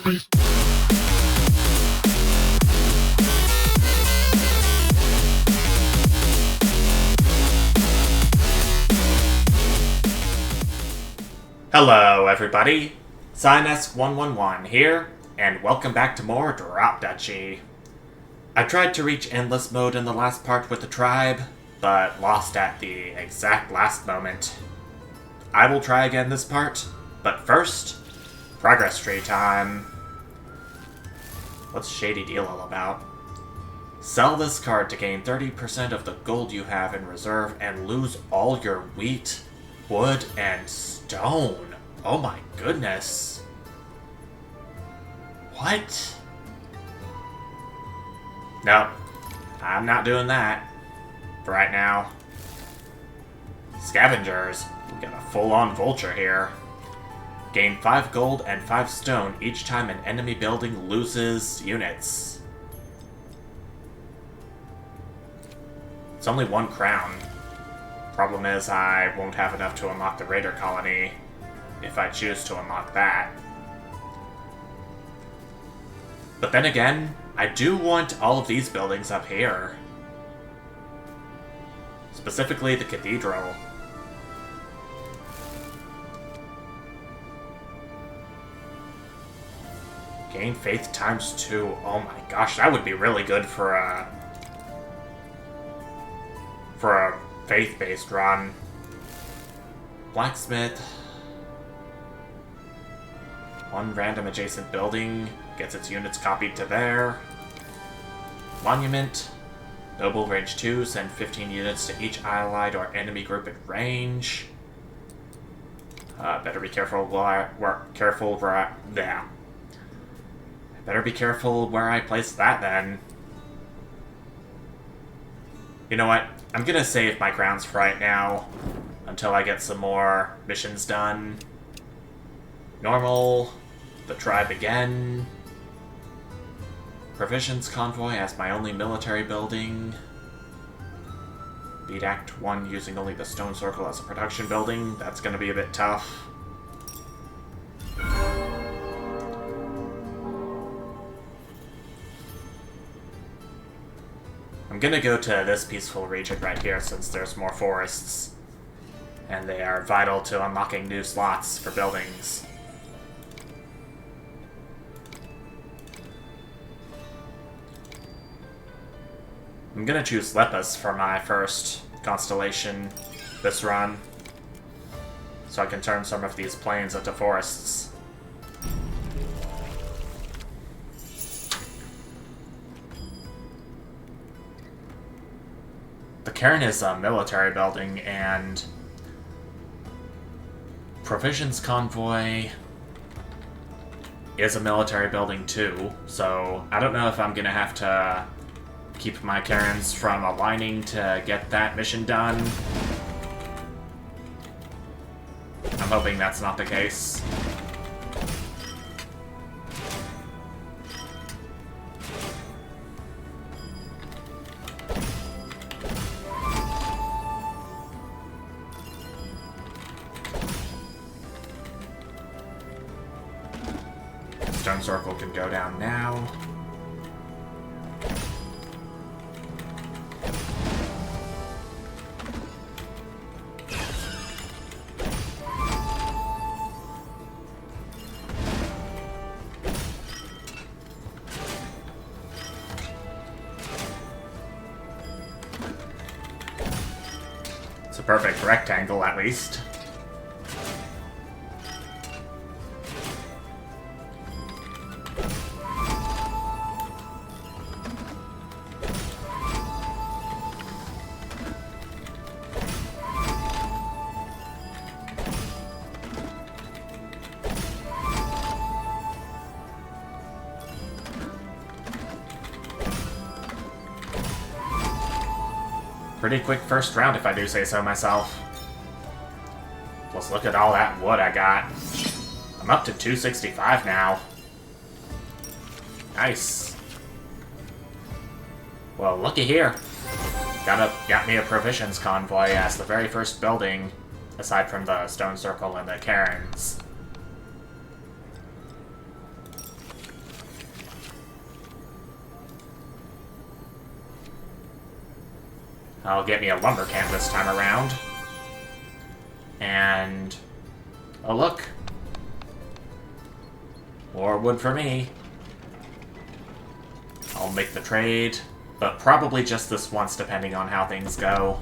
Hello everybody, Sinus111 here, and welcome back to more Drop Duchy. I tried to reach endless mode in the last part with the tribe, but lost at the exact last moment. I will try again this part, but first, progress tree time. What's Shady Deal all about? Sell this card to gain 30% of the gold you have in reserve and lose all your wheat, wood, and stone. Oh my goodness. What? Nope. I'm not doing that. For right now. Scavengers. We got a full-on vulture here. Gain 5 gold and 5 stone each time an enemy building loses units. It's only 1 crown. Problem is, I won't have enough to unlock the Raider Colony if I choose to unlock that. But then again, I do want all of these buildings up here. Specifically the Cathedral. Gain faith times 2. Oh my gosh, that would be really good for a faith-based run. Blacksmith. 1 random adjacent building gets its units copied to there. Monument. Noble range 2, send 15 units to each allied or enemy group at range. Better be careful Better be careful where I place that then. You know what? I'm gonna save my crowns for right now until I get some more missions done. Normal. The tribe again. Provisions Convoy as my only military building. Beat Act 1 using only the Stone Circle as a production building. That's gonna be a bit tough. I'm gonna go to this peaceful region right here since there's more forests. And they are vital to unlocking new slots for buildings. I'm gonna choose Lepus for my first constellation this run, so I can turn some of these plains into forests. The cairn is a military building, and Provisions Convoy is a military building too, so I don't know if I'm gonna have to keep my cairns from aligning to get that mission done. I'm hoping that's not the case. Stone Circle can go down now. It's a perfect rectangle, at least. Pretty quick first round, if I do say so myself. Plus, look at all that wood I got. I'm up to 265 now. Nice. Well, looky here. Got me a provisions convoy as the very first building, aside from the Stone Circle and the cairns. I'll get me a lumber camp this time around. And... oh, look. More wood for me. I'll make the trade, but probably just this once, depending on how things go.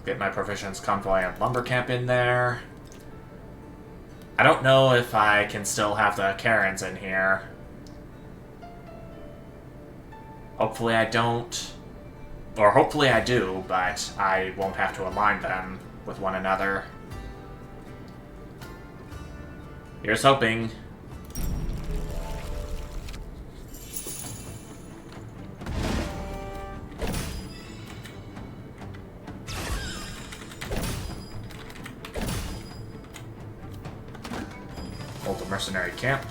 Get my provisions convoy and lumber camp in there. I don't know if I can still have the Karens in here. Hopefully I don't. Or hopefully I do, but I won't have to align them with one another. Here's hoping. Hold the mercenary camp.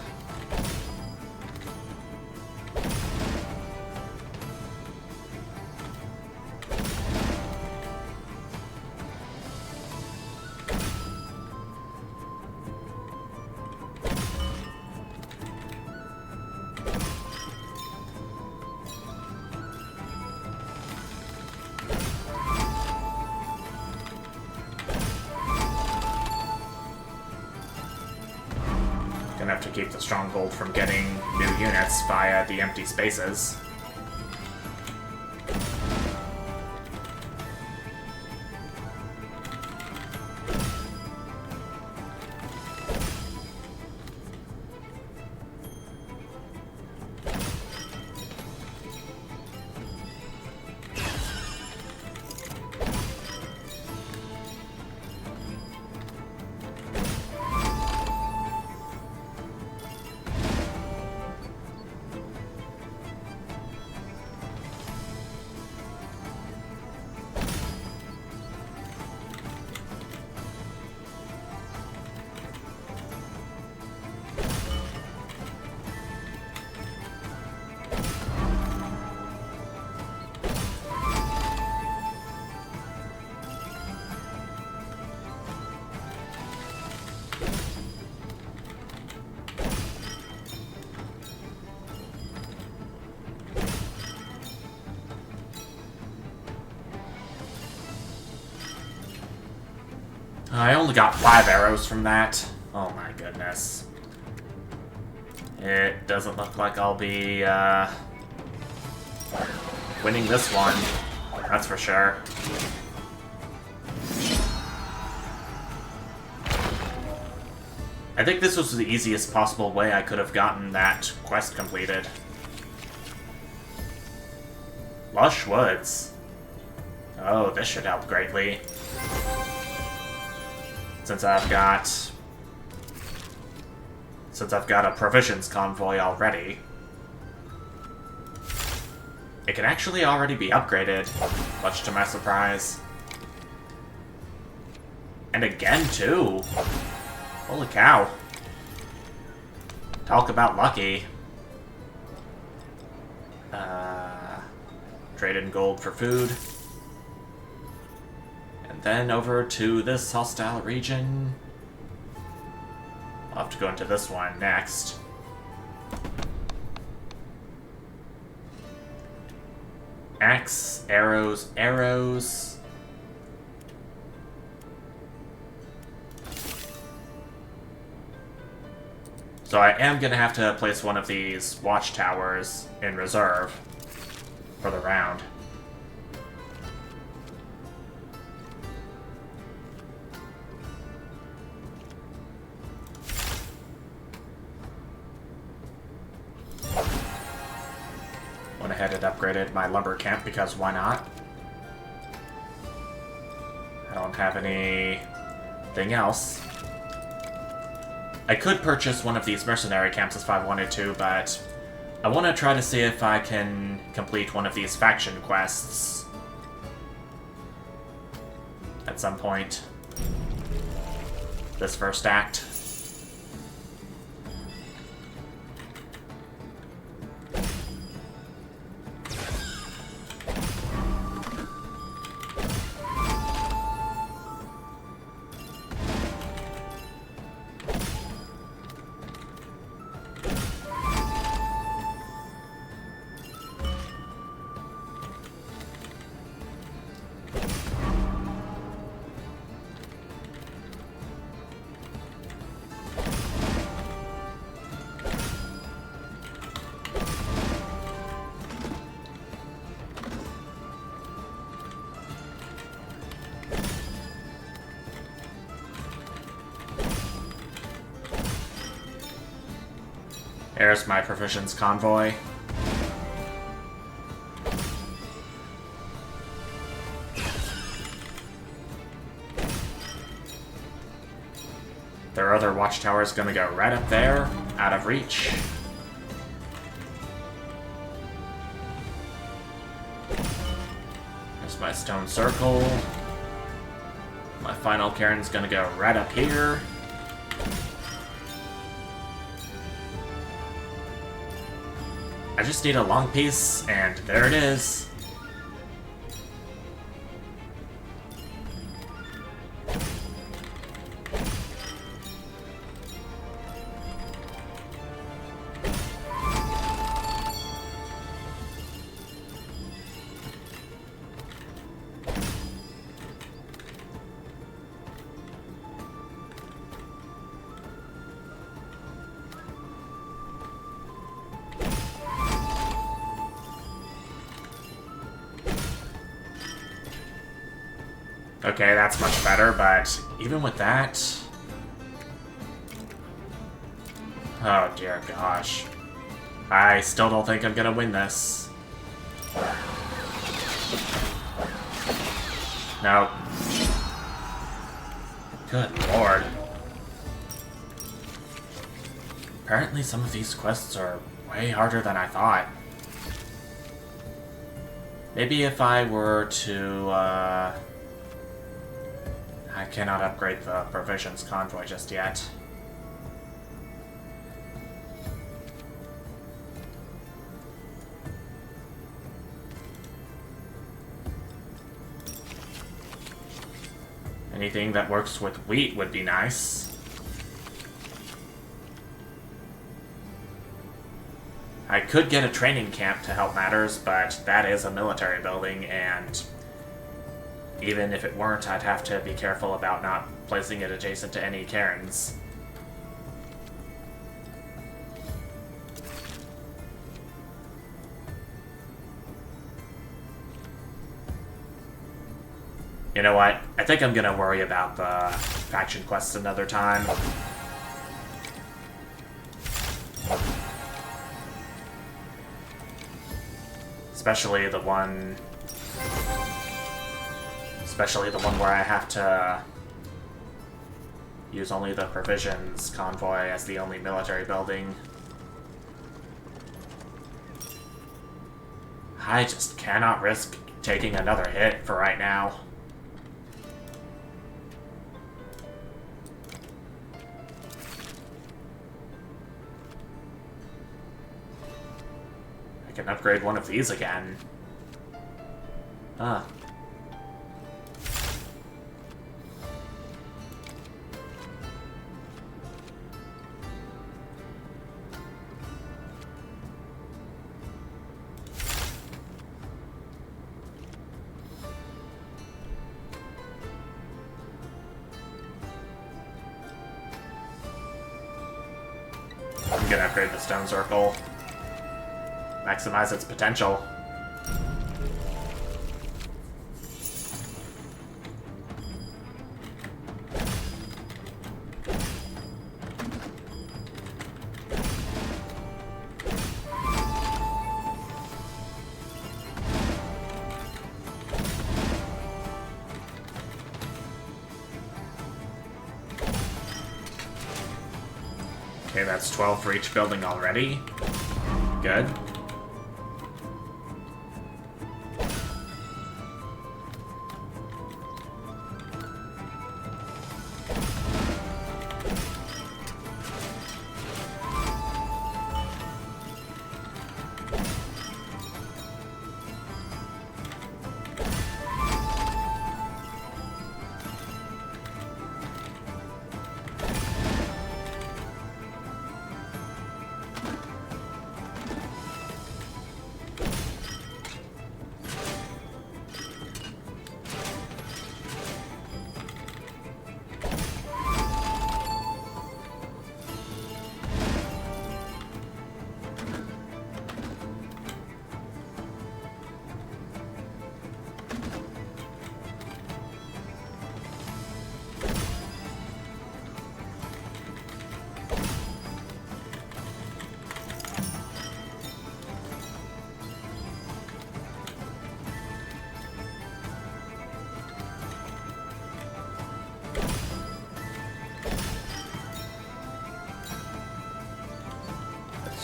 Gonna have to keep the stronghold from getting new units via the empty spaces. I only got 5 arrows from that. Oh my goodness. It doesn't look like I'll be, winning this one. That's for sure. I think this was the easiest possible way I could have gotten that quest completed. Lush Woods. Oh, this should help greatly. Since I've got a provisions convoy already. It can actually already be upgraded, much to my surprise. And again, too. Holy cow. Talk about lucky. Trade in gold for food. And then over to this hostile region. I'll have to go into this one next. Axe, arrows, arrows. So I am going to have to place one of these watchtowers in reserve for the round. Went ahead and upgraded my lumber camp because why not? I don't have anything else. I could purchase one of these mercenary camps if I wanted to, but I want to try to see if I can complete one of these faction quests at some point. This first act. Here's my provisions convoy. Their other watchtower is gonna go right up there, out of reach. There's my stone circle. My final cairn's gonna go right up here. I just need a long piece, and there it is. Okay, that's much better, but even with that... Oh dear gosh. I still don't think I'm gonna win this. No. Good lord. Apparently some of these quests are way harder than I thought. Maybe if I were to, I cannot upgrade the provisions convoy just yet. Anything that works with wheat would be nice. I could get a training camp to help matters, but that is a military building, and even if it weren't, I'd have to be careful about not placing it adjacent to any cairns. You know what? I think I'm gonna worry about the faction quests another time. Especially the one where I have to use only the provisions convoy as the only military building. I just cannot risk taking another hit for right now. I can upgrade one of these again. Ah. I'm gonna upgrade the stone circle. Maximize its potential. Okay, that's 12 for each building already. Good.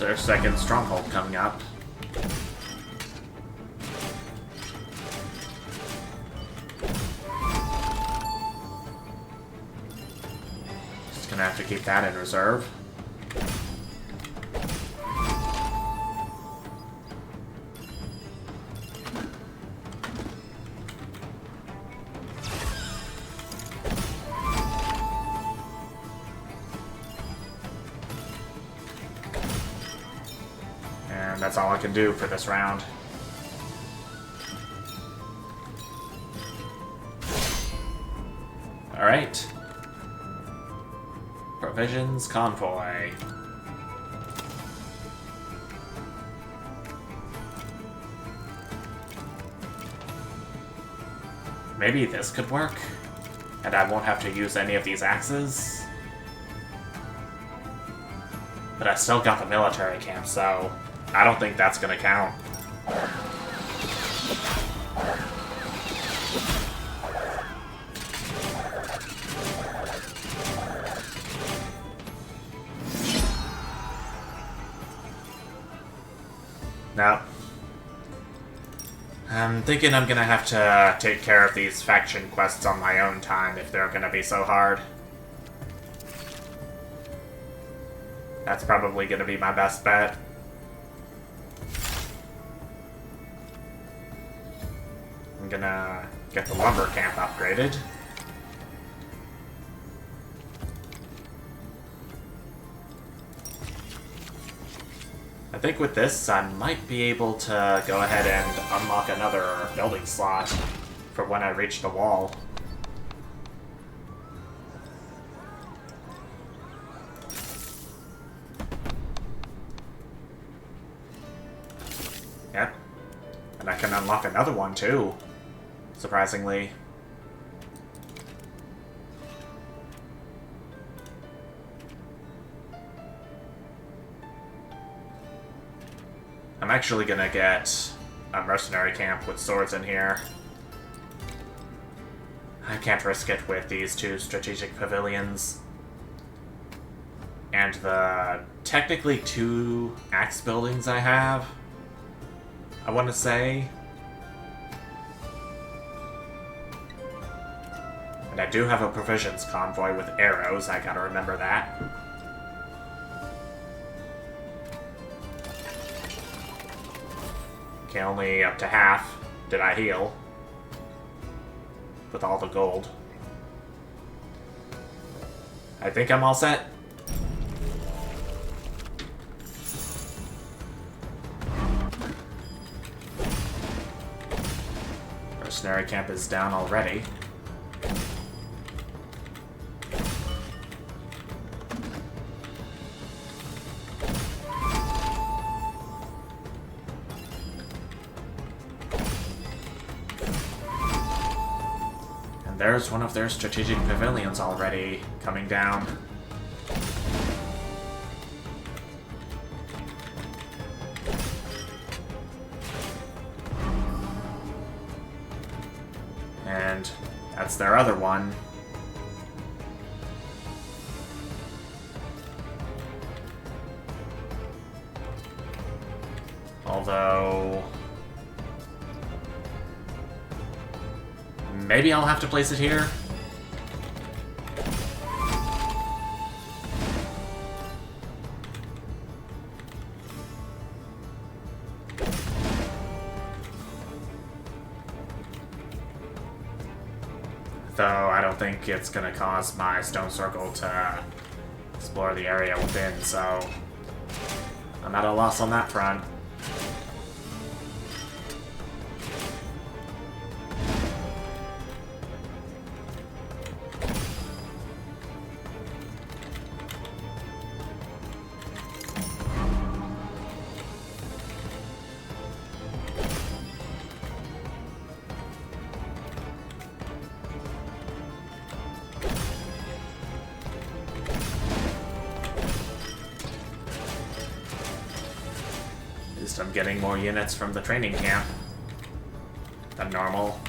their second stronghold coming up. Just gonna have to keep that in reserve. That's all I can do for this round. Alright. Provisions convoy. Maybe this could work, and I won't have to use any of these axes. But I still got the military camp, so I don't think that's gonna count. Now, I'm thinking I'm gonna have to take care of these faction quests on my own time if they're gonna be so hard. That's probably gonna be my best bet. I'm gonna get the lumber camp upgraded. I think with this, I might be able to go ahead and unlock another building slot for when I reach the wall. Yep. And I can unlock another one too, surprisingly. I'm actually gonna get a mercenary camp with swords in here. I can't risk it with these two strategic pavilions. And the technically 2 axe buildings I have, I want to say. And I do have a provisions convoy with arrows, I gotta remember that. Okay, only up to half did I heal with all the gold. I think I'm all set. Mercenary camp is down already. There's one of their strategic pavilions already coming down. And that's their other one. Although maybe I'll have to place it here. Though I don't think it's gonna cause my stone circle to explore the area within, so I'm at a loss on that front. I'm getting more units from the training camp than normal.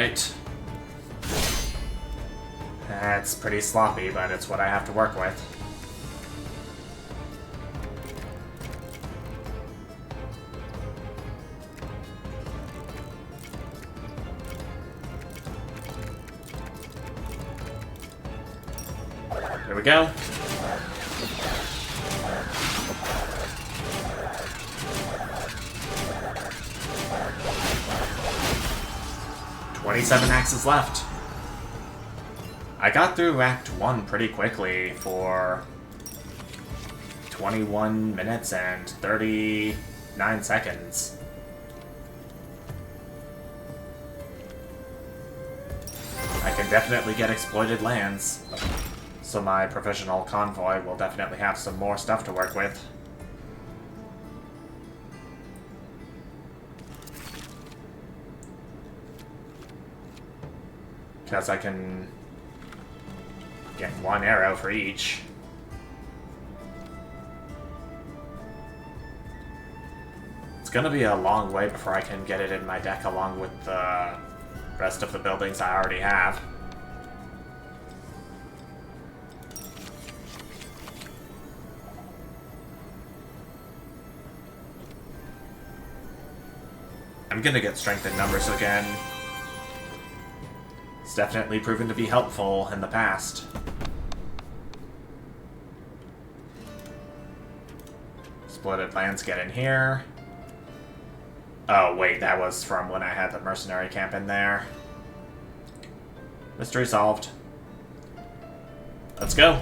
Alright. That's pretty sloppy, but it's what I have to work with. Here we go. "27 axes left." I got through Act 1 pretty quickly for 21 minutes and 39 seconds. I can definitely get exploited lands, so my professional convoy will definitely have some more stuff to work with. Because I can get one arrow for each. It's gonna be a long way before I can get it in my deck along with the rest of the buildings I already have. I'm gonna get strength in numbers again. It's definitely proven to be helpful in the past. Splitted lands get in here. Oh wait, that was from when I had the mercenary camp in there. Mystery solved. Let's go.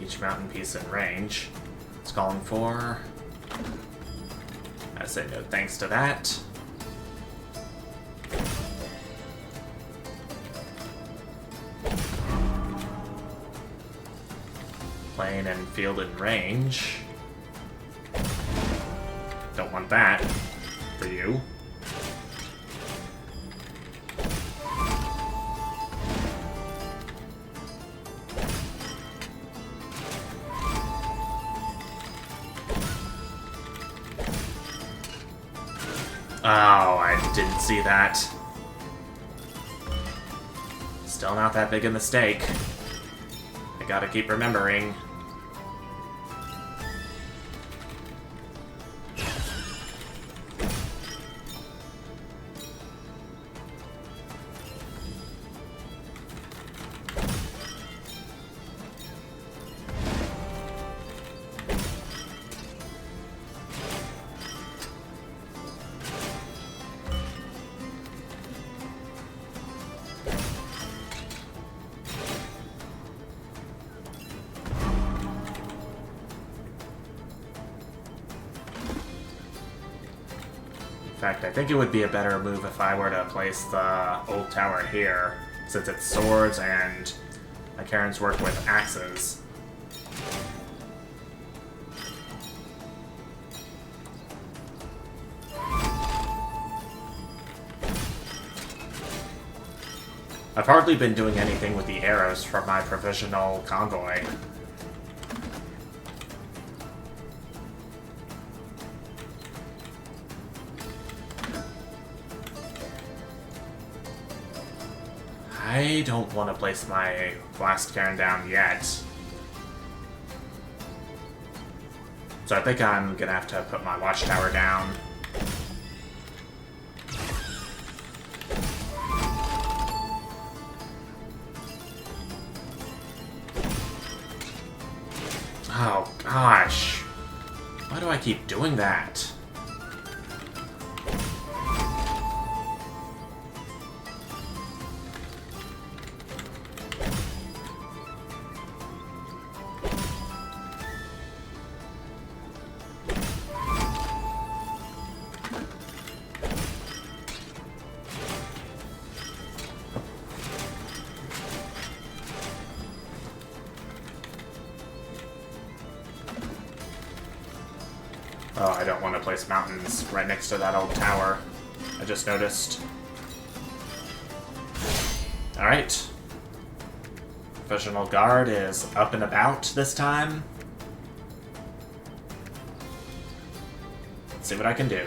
Each mountain piece in range. It's calling for... I say no thanks to that. Plain and field in range. Don't want that for you. Oh, I didn't see that. Still not that big a mistake. I gotta keep remembering. In fact, I think it would be a better move if I were to place the old tower here, since it's swords and my Karens work with axes. I've hardly been doing anything with the arrows from my provisional convoy. I don't want to place my last Karen down yet. So I think I'm gonna have to put my watchtower down. Oh gosh. Why do I keep doing that? Oh, I don't want to place mountains right next to that old tower. I just noticed. Alright. Professional guard is up and about this time. Let's see what I can do.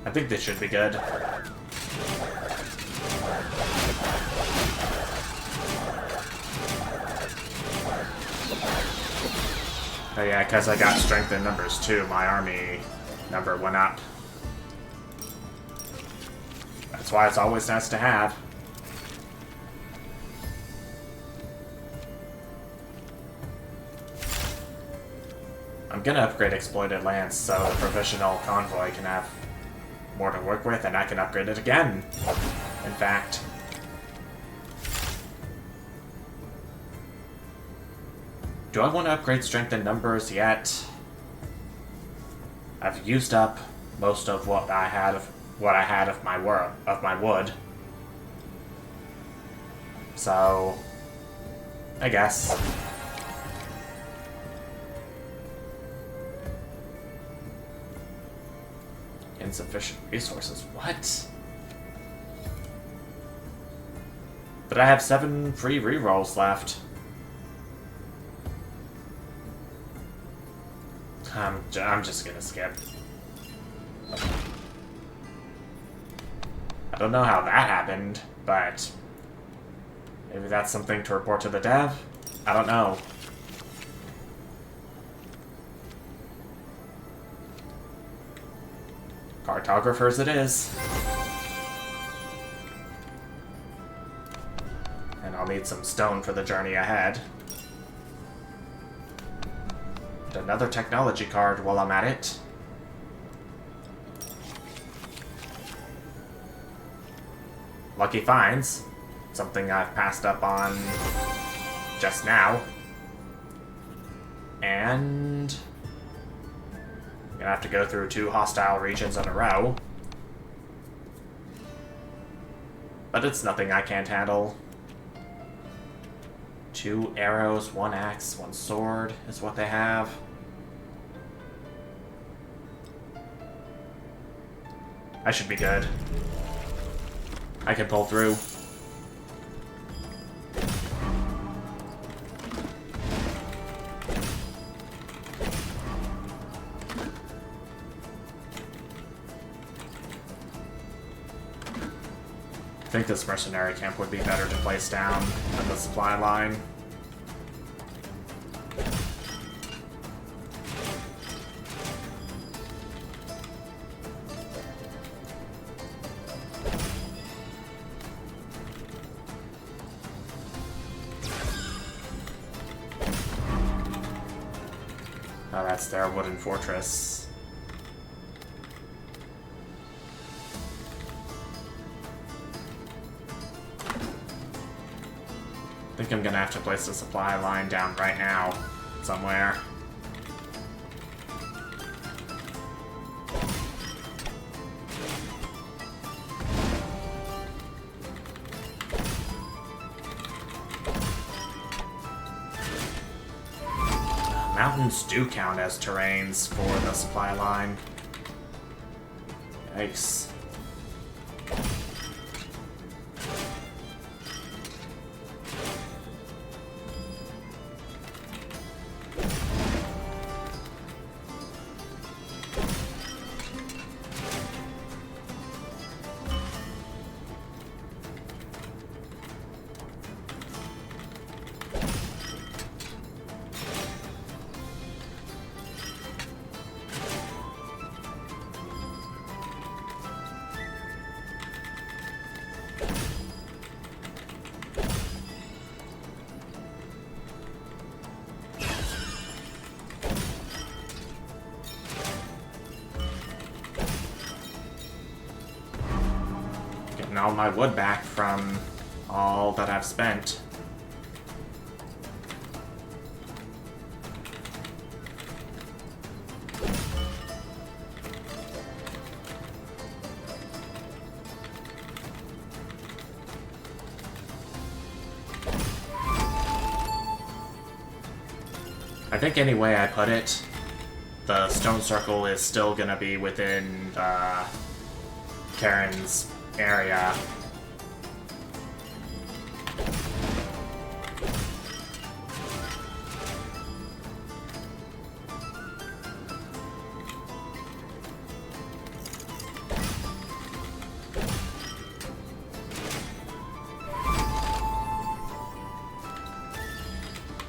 I think this should be good. Oh yeah, because I got strength in numbers too. My army number went up. That's why it's always nice to have. I'm gonna upgrade exploited lands so the professional convoy can have more to work with, and I can upgrade it again. In fact. Do I want to upgrade strength in numbers yet? I've used up most of what I had of my wood. So I guess. Insufficient resources. What? But I have 7 free rerolls left. I'm just gonna skip. I don't know how that happened, but maybe that's something to report to the dev? I don't know. Cartographers it is. And I'll need some stone for the journey ahead. And another technology card while I'm at it. Lucky finds. Something I've passed up on just now. And I'm gonna have to go through 2 hostile regions in a row. But it's nothing I can't handle. 2 arrows, 1 axe, 1 sword is what they have. I should be good. I can pull through. I think this mercenary camp would be better to place down than the supply line. Oh, that's their wooden fortress. I think I'm gonna have to place the supply line down right now, somewhere. Mountains do count as terrains for the supply line. Yikes. Getting all my wood back from all that I've spent. I think any way I put it, the stone circle is still gonna be within Karen's area.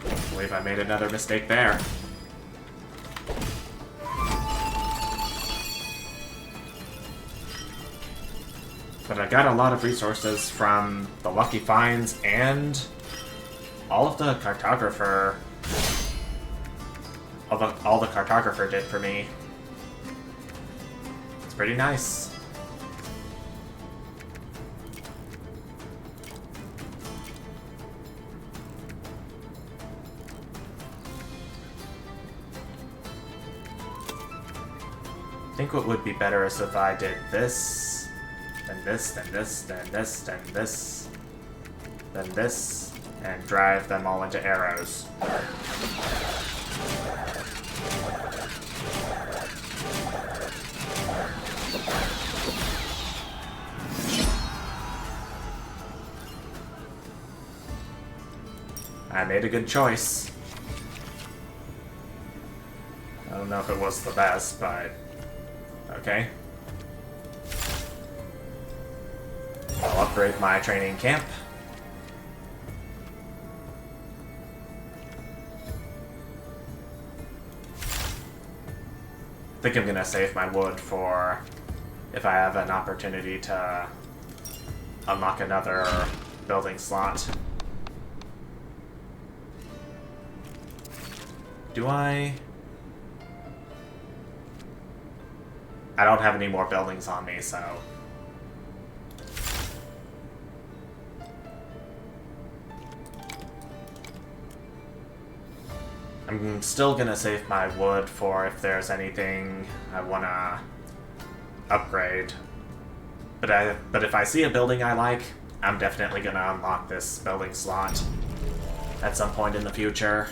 I believe I made another mistake there. But I got a lot of resources from the Lucky Finds and all of the cartographer. All the cartographer did for me. It's pretty nice. I think what would be better is if I did this, then this, then this, then this, then this, then this, and drive them all into arrows. I made a good choice. I don't know if it was the best, but okay. I'll upgrade my training camp. I think I'm gonna save my wood for if I have an opportunity to unlock another building slot. Do I don't have any more buildings on me, so I'm still gonna save my wood for if there's anything I wanna upgrade. But if I see a building I like, I'm definitely gonna unlock this building slot at some point in the future.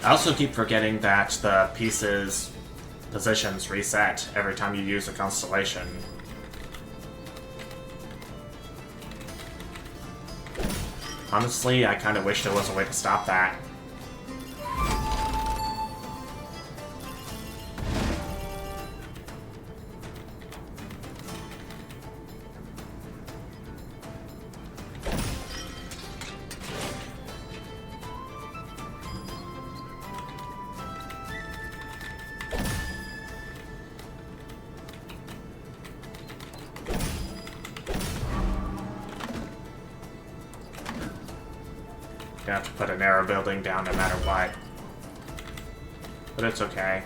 I also keep forgetting that the pieces' positions reset every time you use a constellation. Honestly, I kind of wish there was a way to stop that. Gonna have to put an arrow building down no matter what. But it's okay.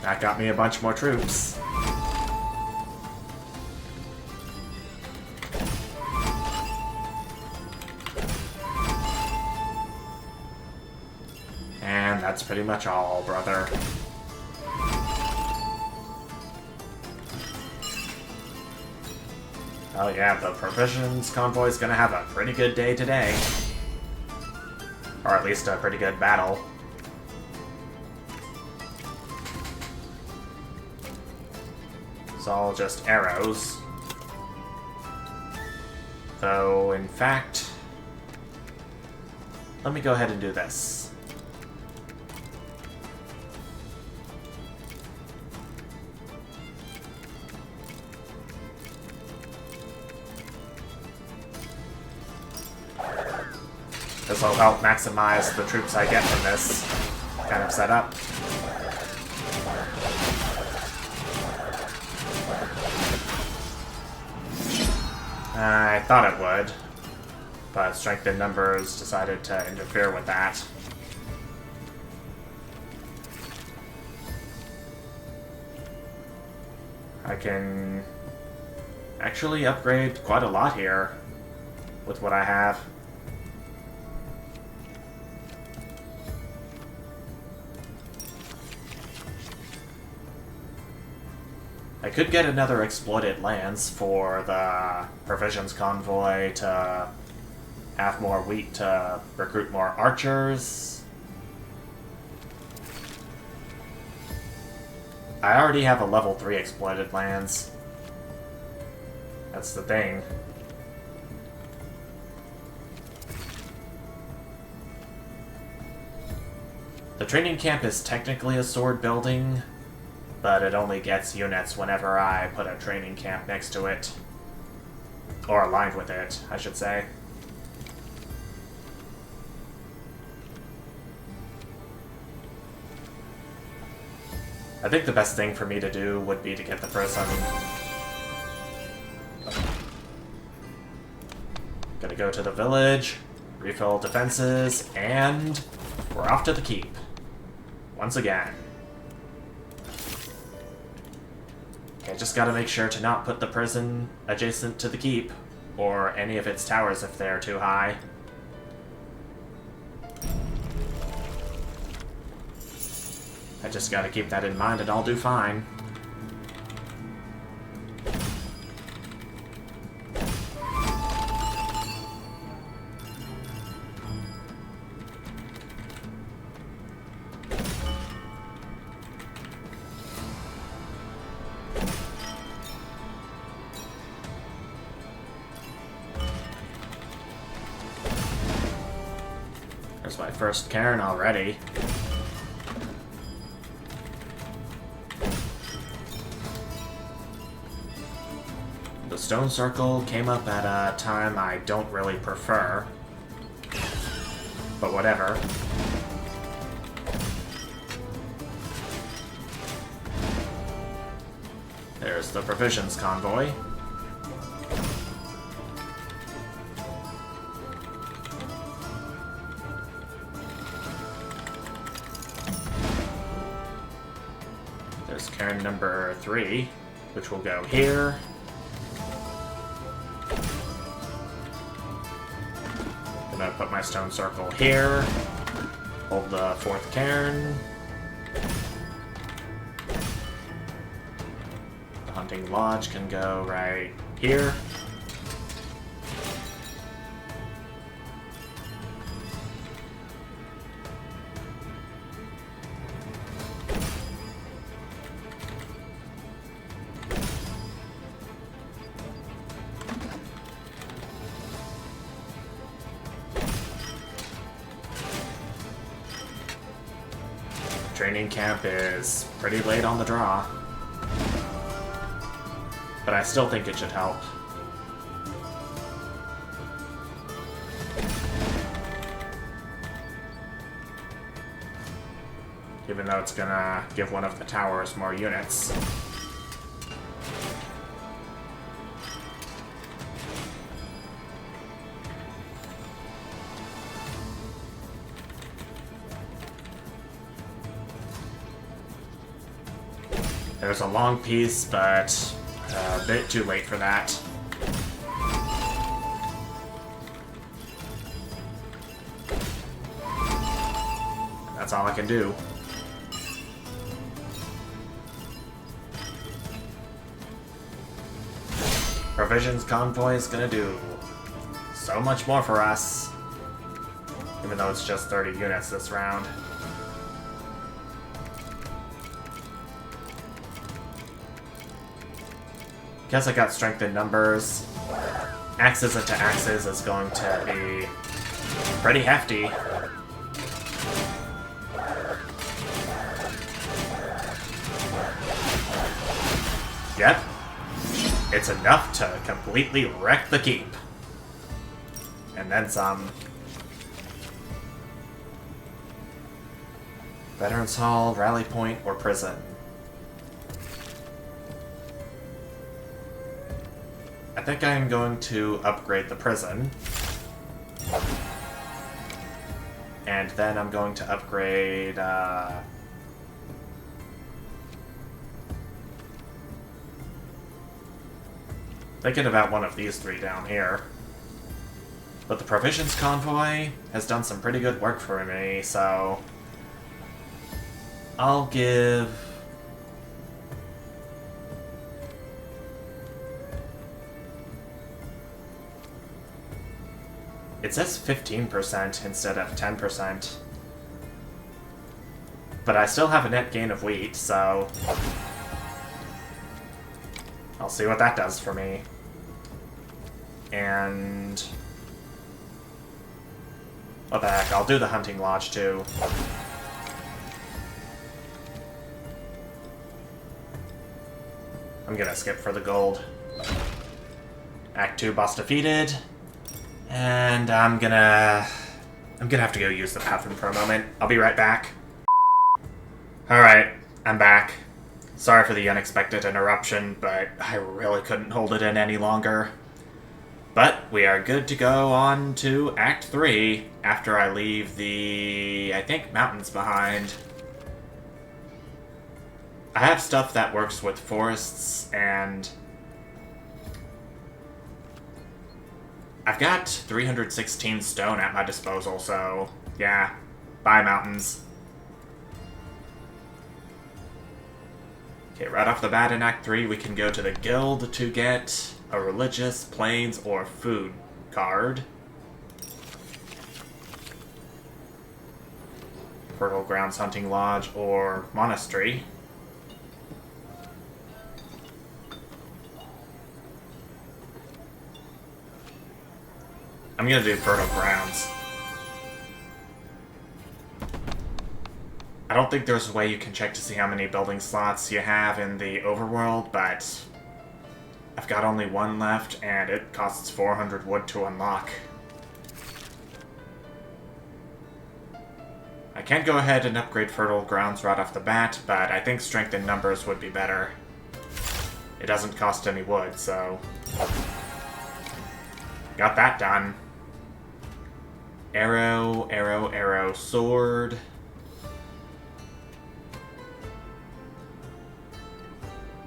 That got me a bunch more troops. And that's pretty much all, brother. Oh yeah, the provisions convoy's gonna have a pretty good day today. Or at least a pretty good battle. It's all just arrows. Though, in fact... Let me go ahead and do this. This will help maximize the troops I get from this kind of setup. I thought it would, but strength in numbers decided to interfere with that. I can actually upgrade quite a lot here with what I have. I could get another exploited lance for the provisions convoy to have more wheat to recruit more archers. I already have a level 3 exploited lance. That's the thing. The training camp is technically a sword building, but it only gets units whenever I put a training camp next to it. Or aligned with it, I should say. I think the best thing for me to do would be to get the prison. Gonna go to the village, refill defenses, and we're off to the keep. Once again. I just gotta make sure to not put the prison adjacent to the keep, or any of its towers if they're too high. I just gotta keep that in mind and I'll do fine. There's my first cairn already. The stone circle came up at a time I don't really prefer. But whatever. There's the provisions convoy. There's cairn number 3, which will go here. Gonna put my stone circle here. Hold the 4th cairn. The hunting lodge can go right here. Training camp is pretty late on the draw, but I still think it should help. Even though it's gonna give one of the towers more units. There's a long piece, but a bit too late for that. That's all I can do. Provisions convoy is gonna do so much more for us. Even though it's just 30 units this round. Guess I got strength in numbers. Axes into axes is going to be pretty hefty. Yep. It's enough to completely wreck the keep. And then some. Veterans Hall, Rally Point, or Prison. I think I'm going to upgrade the prison. And then I'm going to upgrade, thinking about one of these three down here. But the Provisions Convoy has done some pretty good work for me, so I'll give... It says 15% instead of 10%. But I still have a net gain of wheat, so I'll see what that does for me. And what the heck, I'll do the hunting lodge too. I'm gonna skip for the gold. Act 2 boss defeated. And I'm gonna have to go use the bathroom for a moment. I'll be right back. Alright, I'm back. Sorry for the unexpected interruption, but I really couldn't hold it in any longer. But we are good to go on to Act 3 after I leave the, I think, mountains behind. I have stuff that works with forests, and I've got 316 stone at my disposal, so yeah, bye mountains. Okay, right off the bat in Act 3, we can go to the guild to get a religious, plains, or food card. Fertile Grounds Hunting Lodge or Monastery. I'm gonna do Fertile Grounds. I don't think there's a way you can check to see how many building slots you have in the overworld, but I've got only one left, and it costs 400 wood to unlock. I can go ahead and upgrade Fertile Grounds right off the bat, but I think Strength in Numbers would be better. It doesn't cost any wood, so got that done. Arrow, arrow, arrow, sword.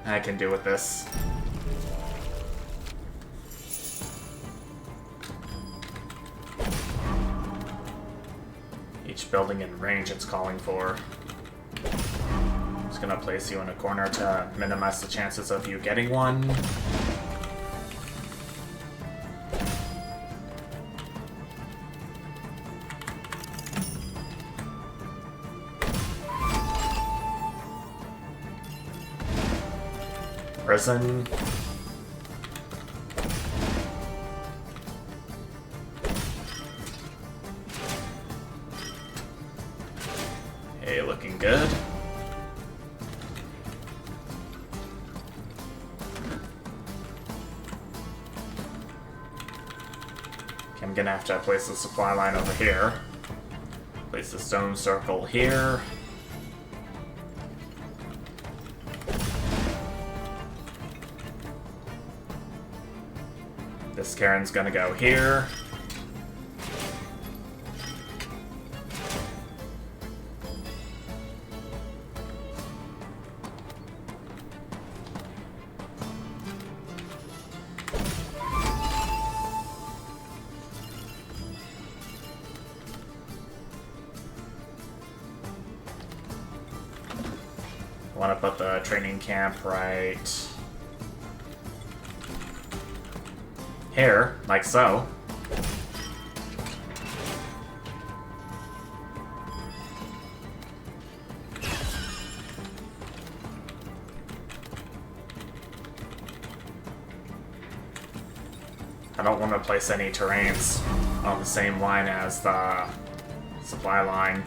I can do with this. Each building in range it's calling for. I'm just gonna place you in a corner to minimize the chances of you getting one. Prison. Hey, looking good. Okay, I'm gonna have to place the supply line over here. Place the stone circle here. This Karen's gonna go here. I want to put the training camp right Here, like so. I don't want to place any terrains on the same line as the supply line.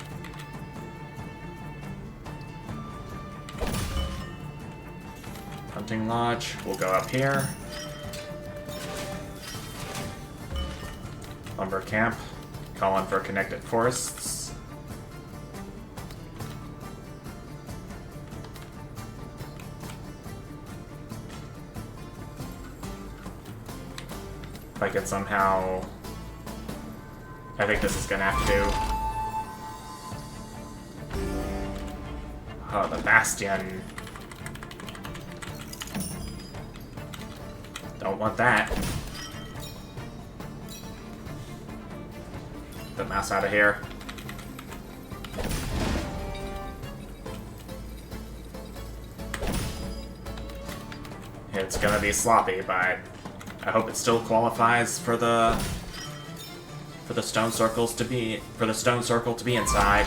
Hunting lodge will go up here. Lumber camp, calling for connected forests. If I can somehow... I think this is gonna have to do... Oh, the Bastion. Don't want that. The mouse out of here. It's gonna be sloppy, but I hope it still qualifies for the stone circles to be stone circle to be inside.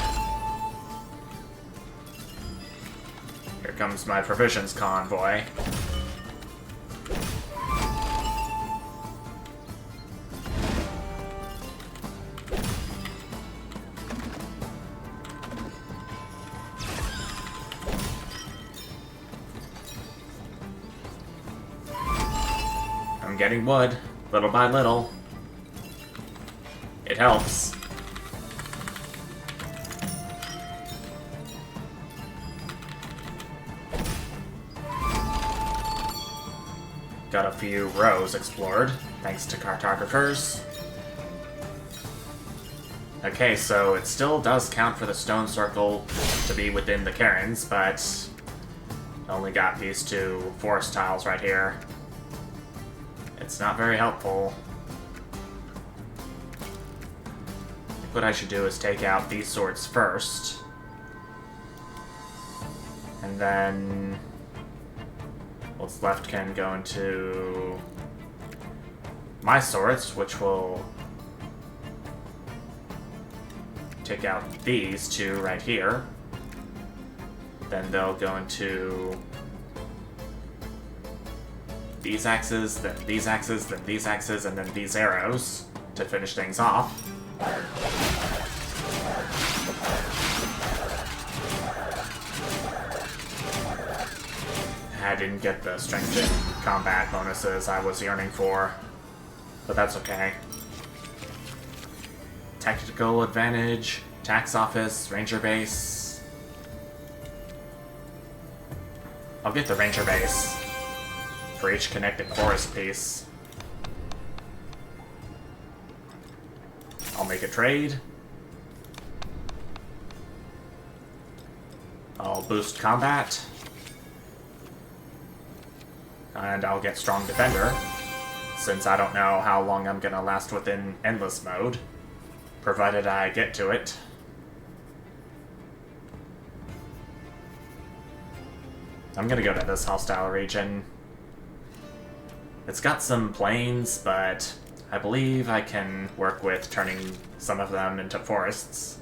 Here comes my provisions convoy. I'm getting wood, little by little. It helps. Got a few rows explored, thanks to cartographers. Okay, so it still does count for the stone circle to be within the cairns, but only got these two forest tiles right here. It's not very helpful. I think what I should do is take out these swords first. And then what's left can go into my swords, which will take out these two right here. Then they'll go into these axes, then these axes, then these axes, and then these arrows to finish things off. I didn't get the strength in combat bonuses I was yearning for, but that's okay. Tactical advantage, tax office, ranger base. I'll get the ranger base for each connected forest piece. I'll make a trade. I'll boost combat. And I'll get strong defender, since I don't know how long I'm gonna last within endless mode, provided I get to it. I'm gonna go to this hostile region. It's got some plains, but I believe I can work with turning some of them into forests.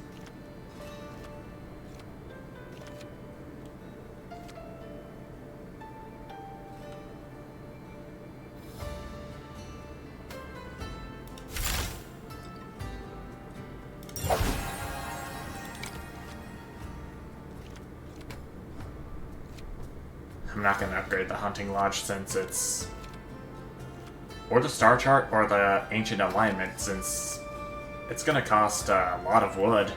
I'm not going to upgrade the hunting lodge since it's... or the star chart or the ancient alignment, since it's going to cost a lot of wood.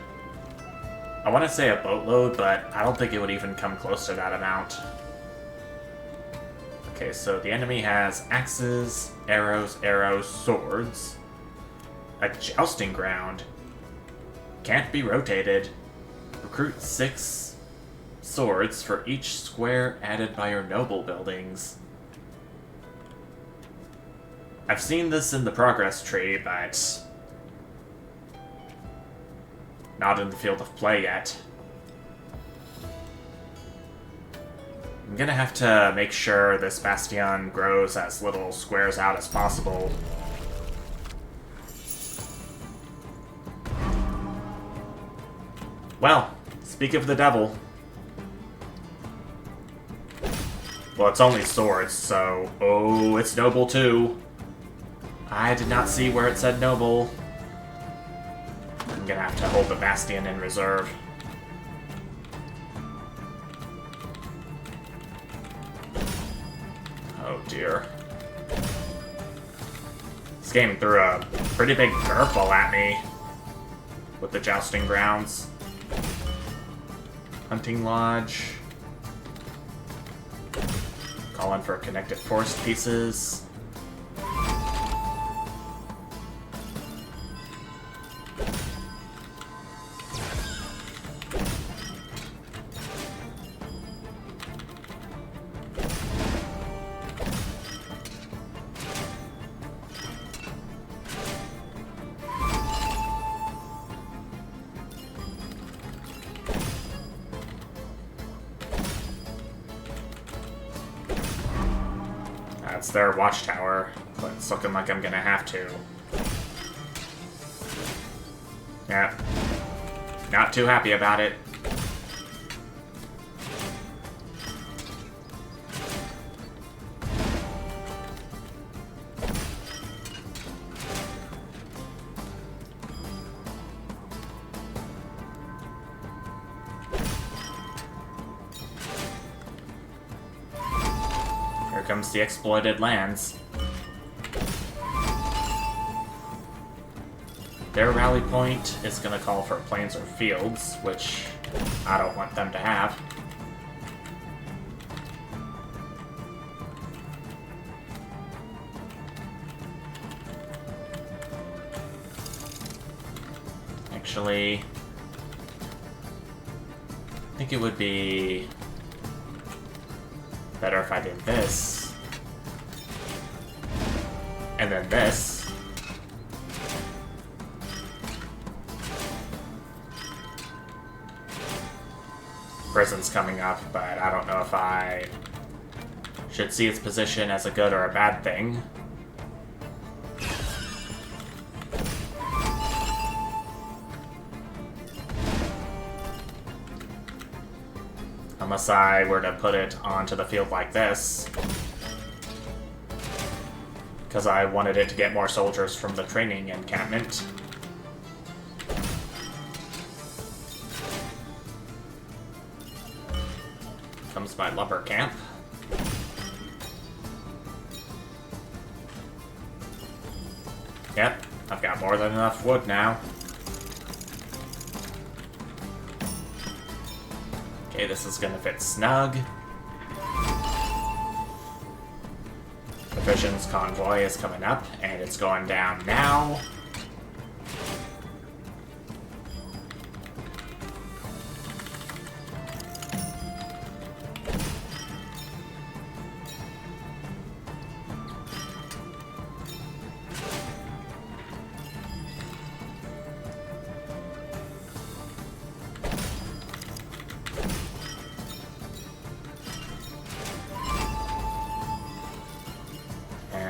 I want to say a boatload, but I don't think it would even come close to that amount. Okay, so the enemy has axes, arrows, swords. A jousting ground. Can't be rotated. Recruit 6 swords for each square added by your noble buildings. I've seen this in the progress tree, but not in the field of play yet. I'm gonna have to make sure this bastion grows as little squares out as possible Well, speak of the devil. Well, it's only swords, so... Oh, it's noble too. I did not see where it said noble. I'm gonna have to hold the bastion in reserve. Oh dear. This game threw a pretty big curveball at me with the jousting grounds. Hunting lodge. Calling for connected forest pieces. That's their watchtower, but it's looking like I'm gonna have to. Yeah. Not too happy about it. Here comes the exploited lands. Their rally point is going to call for plains or fields, which I don't want them to have. Actually, I think it would be better if I did this, and then this. Prison's coming up, but I don't know if I should see its position as a good or a bad thing. Unless I were to put it onto the field like this. Because I wanted it to get more soldiers from the training encampment. Comes my lumber camp. Yep, I've got more than enough wood now. Okay, this is gonna fit snug. Provisions convoy is coming up, and it's going down now.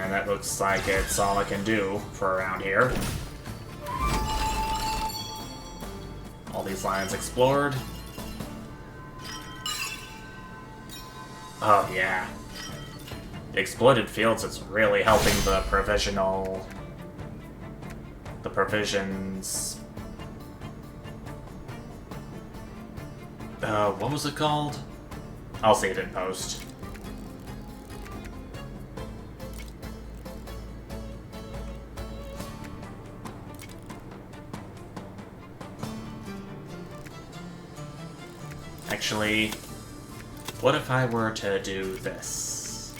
That looks like it's all I can do for around here. All these lines explored. Oh yeah. The exploited fields is really helping the provisions. What was it called? I'll see it in post. Actually, what if I were to do this?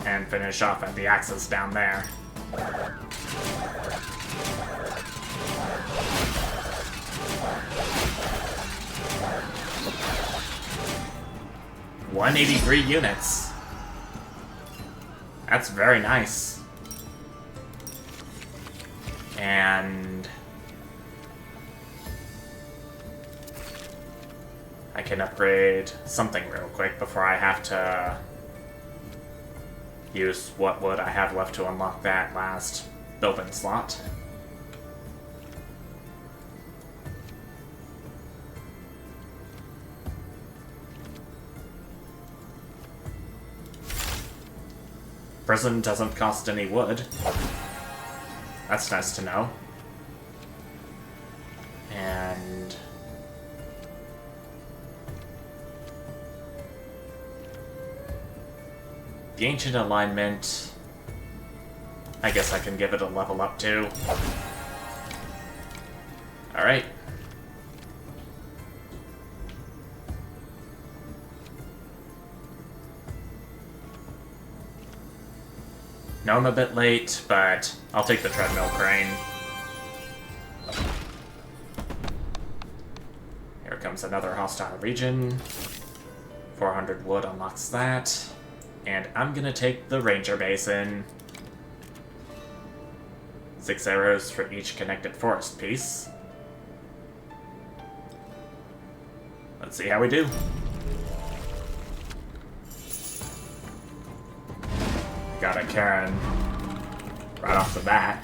And finish off at the axis down there. $183 units. That's very nice. And I can upgrade something real quick before I have to use what wood I have left to unlock that last building slot. Prison doesn't cost any wood. That's nice to know. And the ancient alignment, I guess I can give it a level up too. Alright. Know I'm a bit late, but I'll take the treadmill crane. Here comes another hostile region. 400 wood unlocks that. And I'm gonna take the ranger basin. 6 arrows for each connected forest piece. Let's see how we do. Got a Karen right off the bat.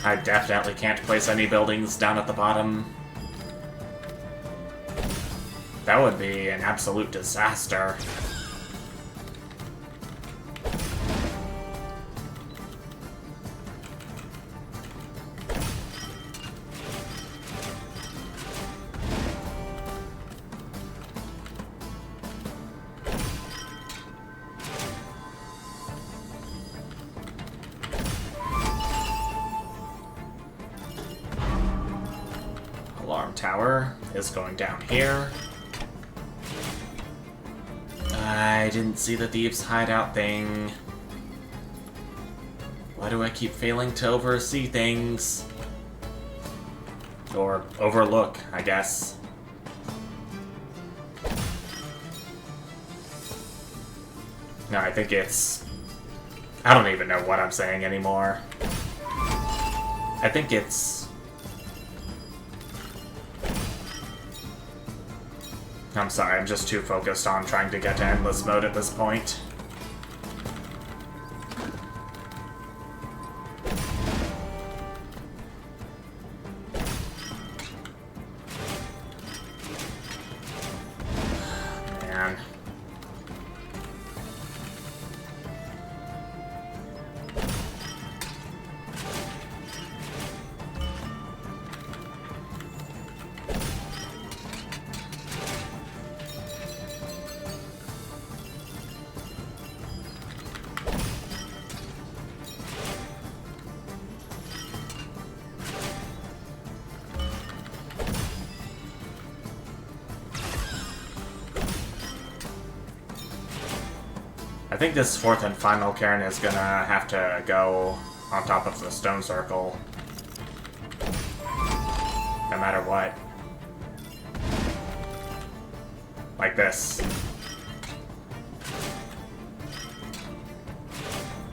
I definitely can't place any buildings down at the bottom. That would be an absolute disaster. Alarm tower is going down here. I didn't see the thieves' hideout thing. Why do I keep failing to oversee things? Or overlook, I guess. No, I think it's... I don't even know what I'm saying anymore. I think it's... I'm sorry, I'm just too focused on trying to get to endless mode at this point. Man. I think this fourth and final cairn is gonna have to go on top of the stone circle. No matter what. Like this.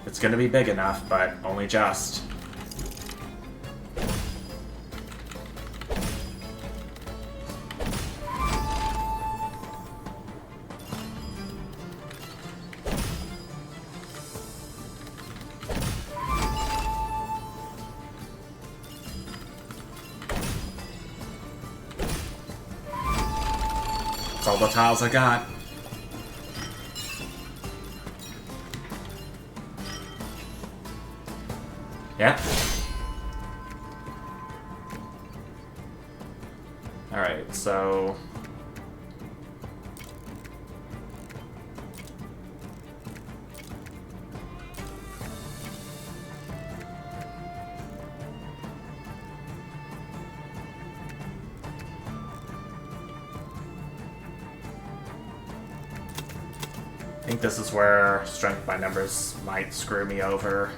It's gonna be big enough, but only just. That's all the tiles I got. Yeah. Alright, so... I think this is where strength by numbers might screw me over.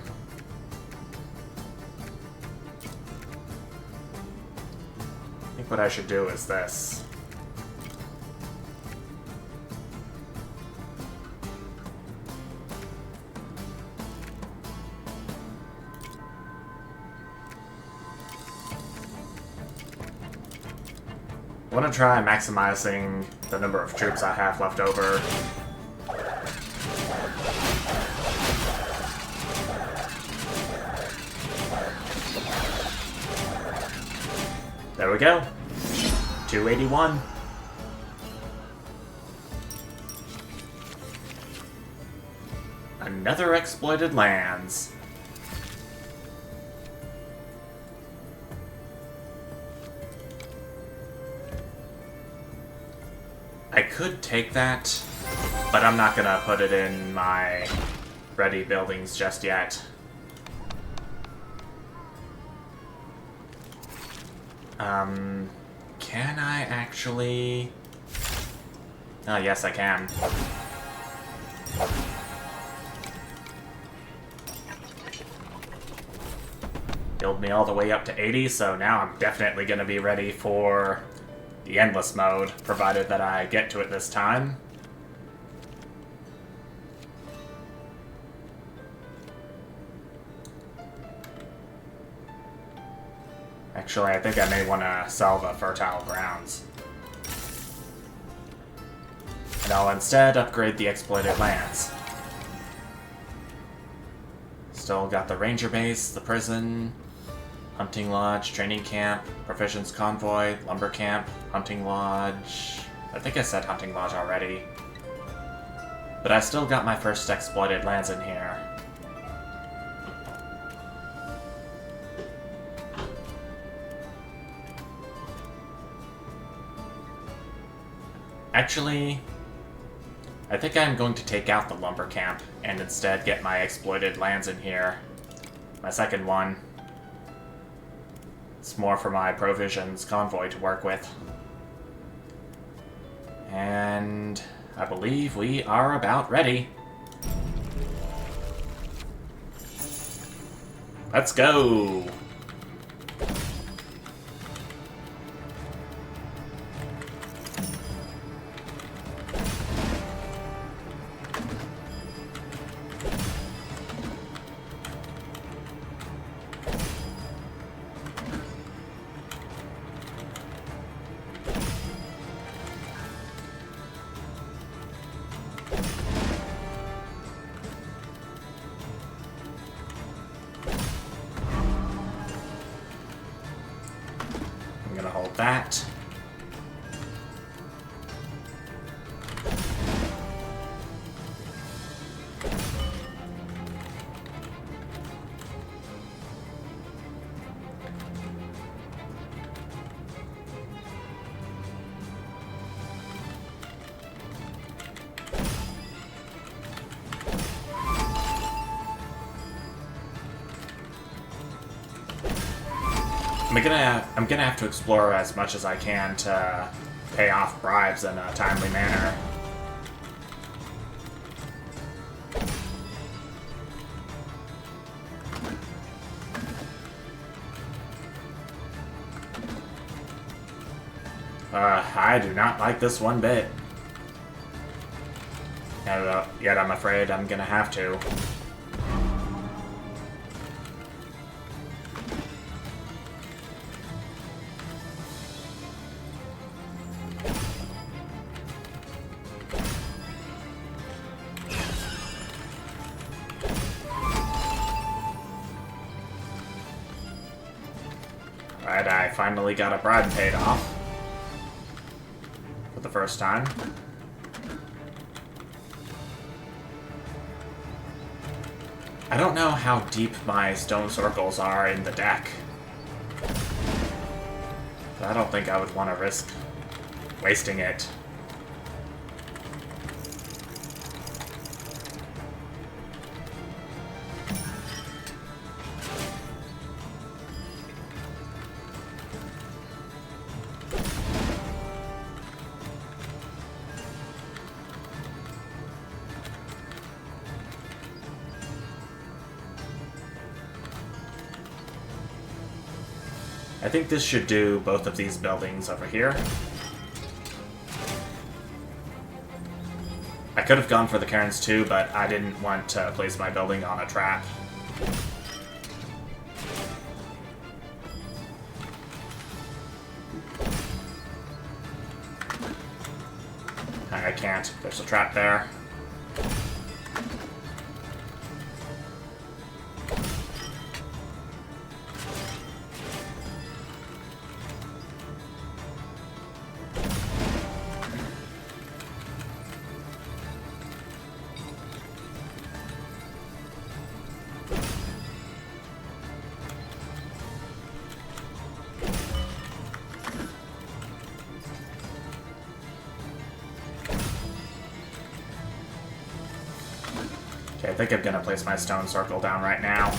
I think what I should do is this. want to try maximizing the number of troops I have left over. There we go. 281. Another exploited lands. I could take that, but I'm not gonna put it in my ready buildings just yet. Can I actually... Oh, yes, I can. Build me all the way up to 80, so now I'm definitely gonna be ready for the endless mode, provided that I get to it this time. Actually, I think I may want to sell the fertile grounds. And I'll instead upgrade the exploited lands. Still got the ranger base, the prison, hunting lodge, training camp, provisions convoy, lumber camp, hunting lodge... I think I said hunting lodge already. But I still got my first exploited lands in here. Actually, I think I'm going to take out the lumber camp and instead get my exploited lands in here. My second one. It's more for my provisions convoy to work with. And I believe we are about ready. Let's go! That. I'm gonna have to explore as much as I can to pay off bribes in a timely manner. I do not like this one bit. Yet I'm afraid I'm gonna have to. Alright, I finally got a bribe paid off. For the first time. I don't know how deep my stone circles are in the deck. But I don't think I would want to risk wasting it. I think this should do both of these buildings over here. I could have gone for the cairns too, but I didn't want to place my building on a trap. I can't. There's a trap there. Okay, I think I'm gonna place my stone circle down right now.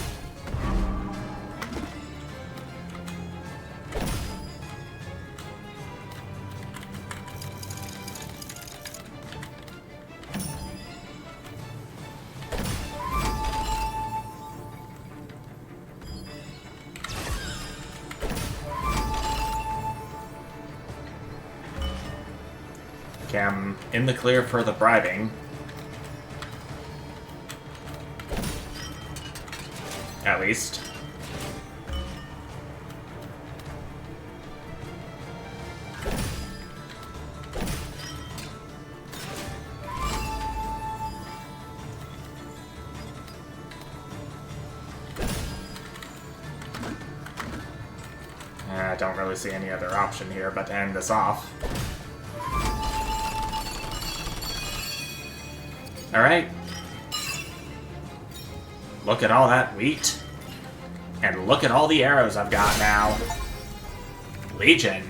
Okay, I'm in the clear for the bribing. At least. I don't really see any other option here but to end this off. Alright. Look at all that wheat. And look at all the arrows I've got now. Legion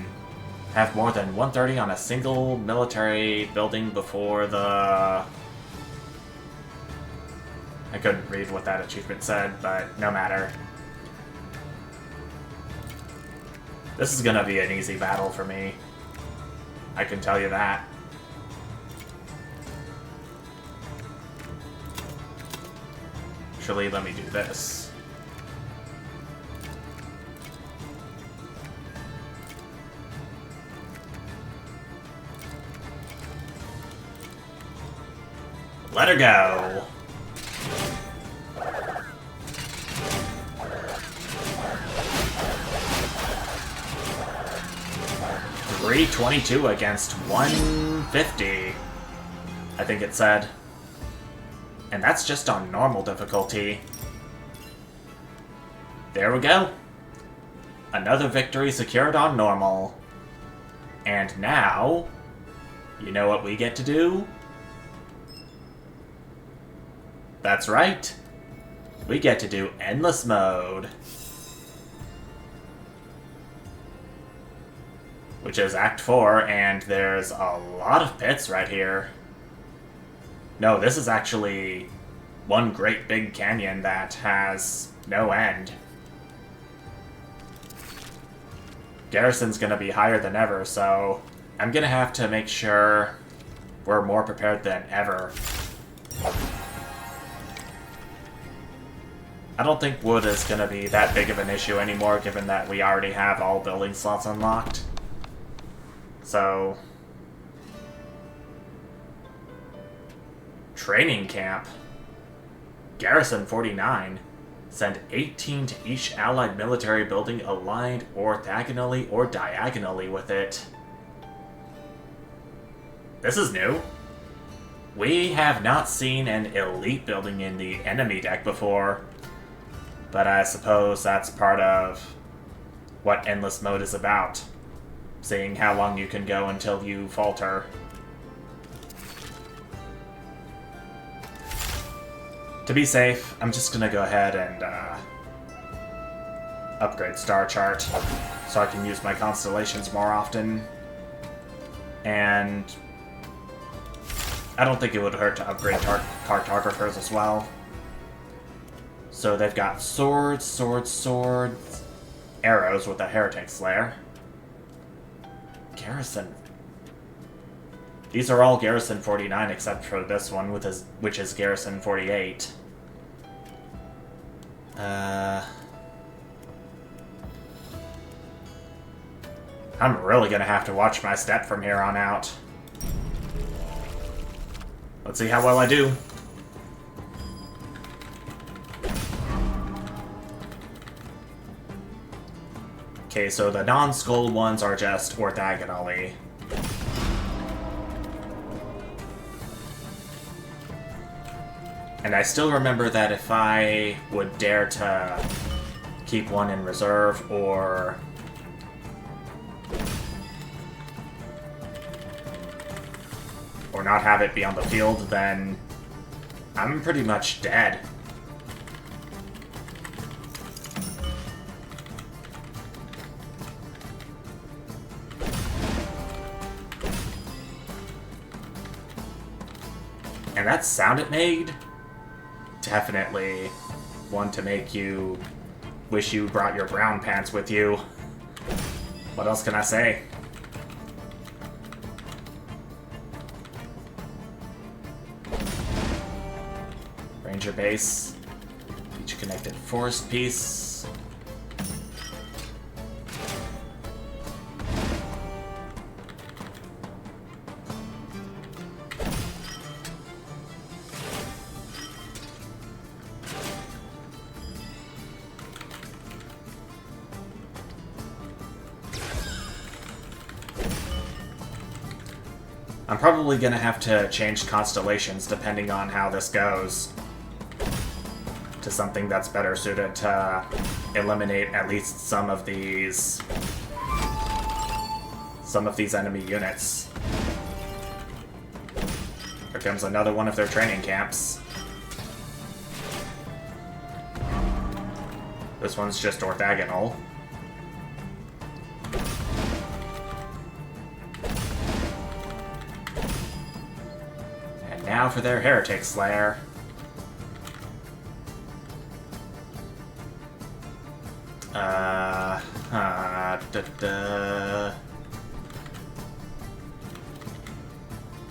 have more than 130 on a single military building before the... I couldn't read what that achievement said, but no matter. This is gonna be an easy battle for me. I can tell you that. Actually, let me do this. Let her go. $322 against 150, I think it said. And that's just on normal difficulty. There we go. Another victory secured on normal. And now, you know what we get to do? That's right. We get to do endless mode. Which is Act 4, and there's a lot of pits right here. No, this is actually one great big canyon that has no end. Garrison's gonna be higher than ever, so I'm gonna have to make sure we're more prepared than ever. I don't think wood is gonna be that big of an issue anymore, given that we already have all building slots unlocked. So... Training camp. Garrison 49. Send 18 to each allied military building aligned orthogonally or diagonally with it. This is new. We have not seen an elite building in the enemy deck before, but I suppose that's part of what endless mode is about. Seeing how long you can go until you falter. To be safe, I'm just gonna go ahead and upgrade Star Chart so I can use my constellations more often. And I don't think it would hurt to upgrade cartographers as well. So they've got swords, swords, swords, arrows with a heretic slayer. Garrison. These are all Garrison 49 except for this one, which is Garrison 48. I'm really gonna have to watch my step from here on out. Let's see how well I do. Okay, so the non-skull ones are just orthogonally. And I still remember that if I would dare to keep one in reserve or not have it be on the field, then I'm pretty much dead. And that sound it made, definitely one to make you wish you brought your brown pants with you. What else can I say? Ranger base, each connected forest piece. I'm probably gonna have to change constellations depending on how this goes to something that's better suited to eliminate at least some of these enemy units. Here comes another one of their training camps. This one's just orthogonal. And now for their Heretic Slayer.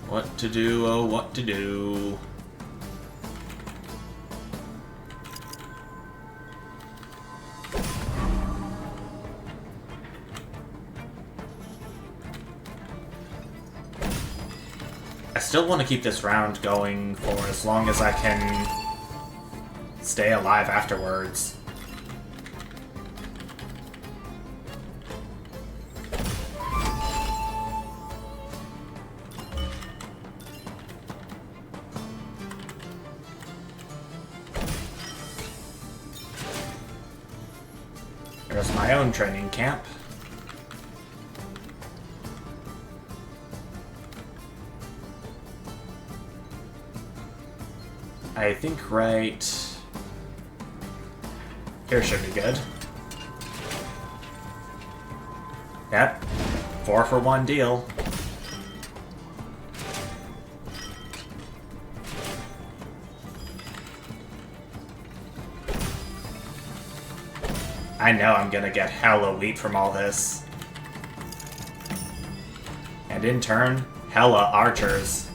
What to do, oh, what to do. I still want to keep this round going for as long as I can stay alive afterwards. There's my own training camp. I think right here should be good. Yep, 4-for-1 deal. I know I'm gonna get hella wheat from all this. And in turn, hella archers.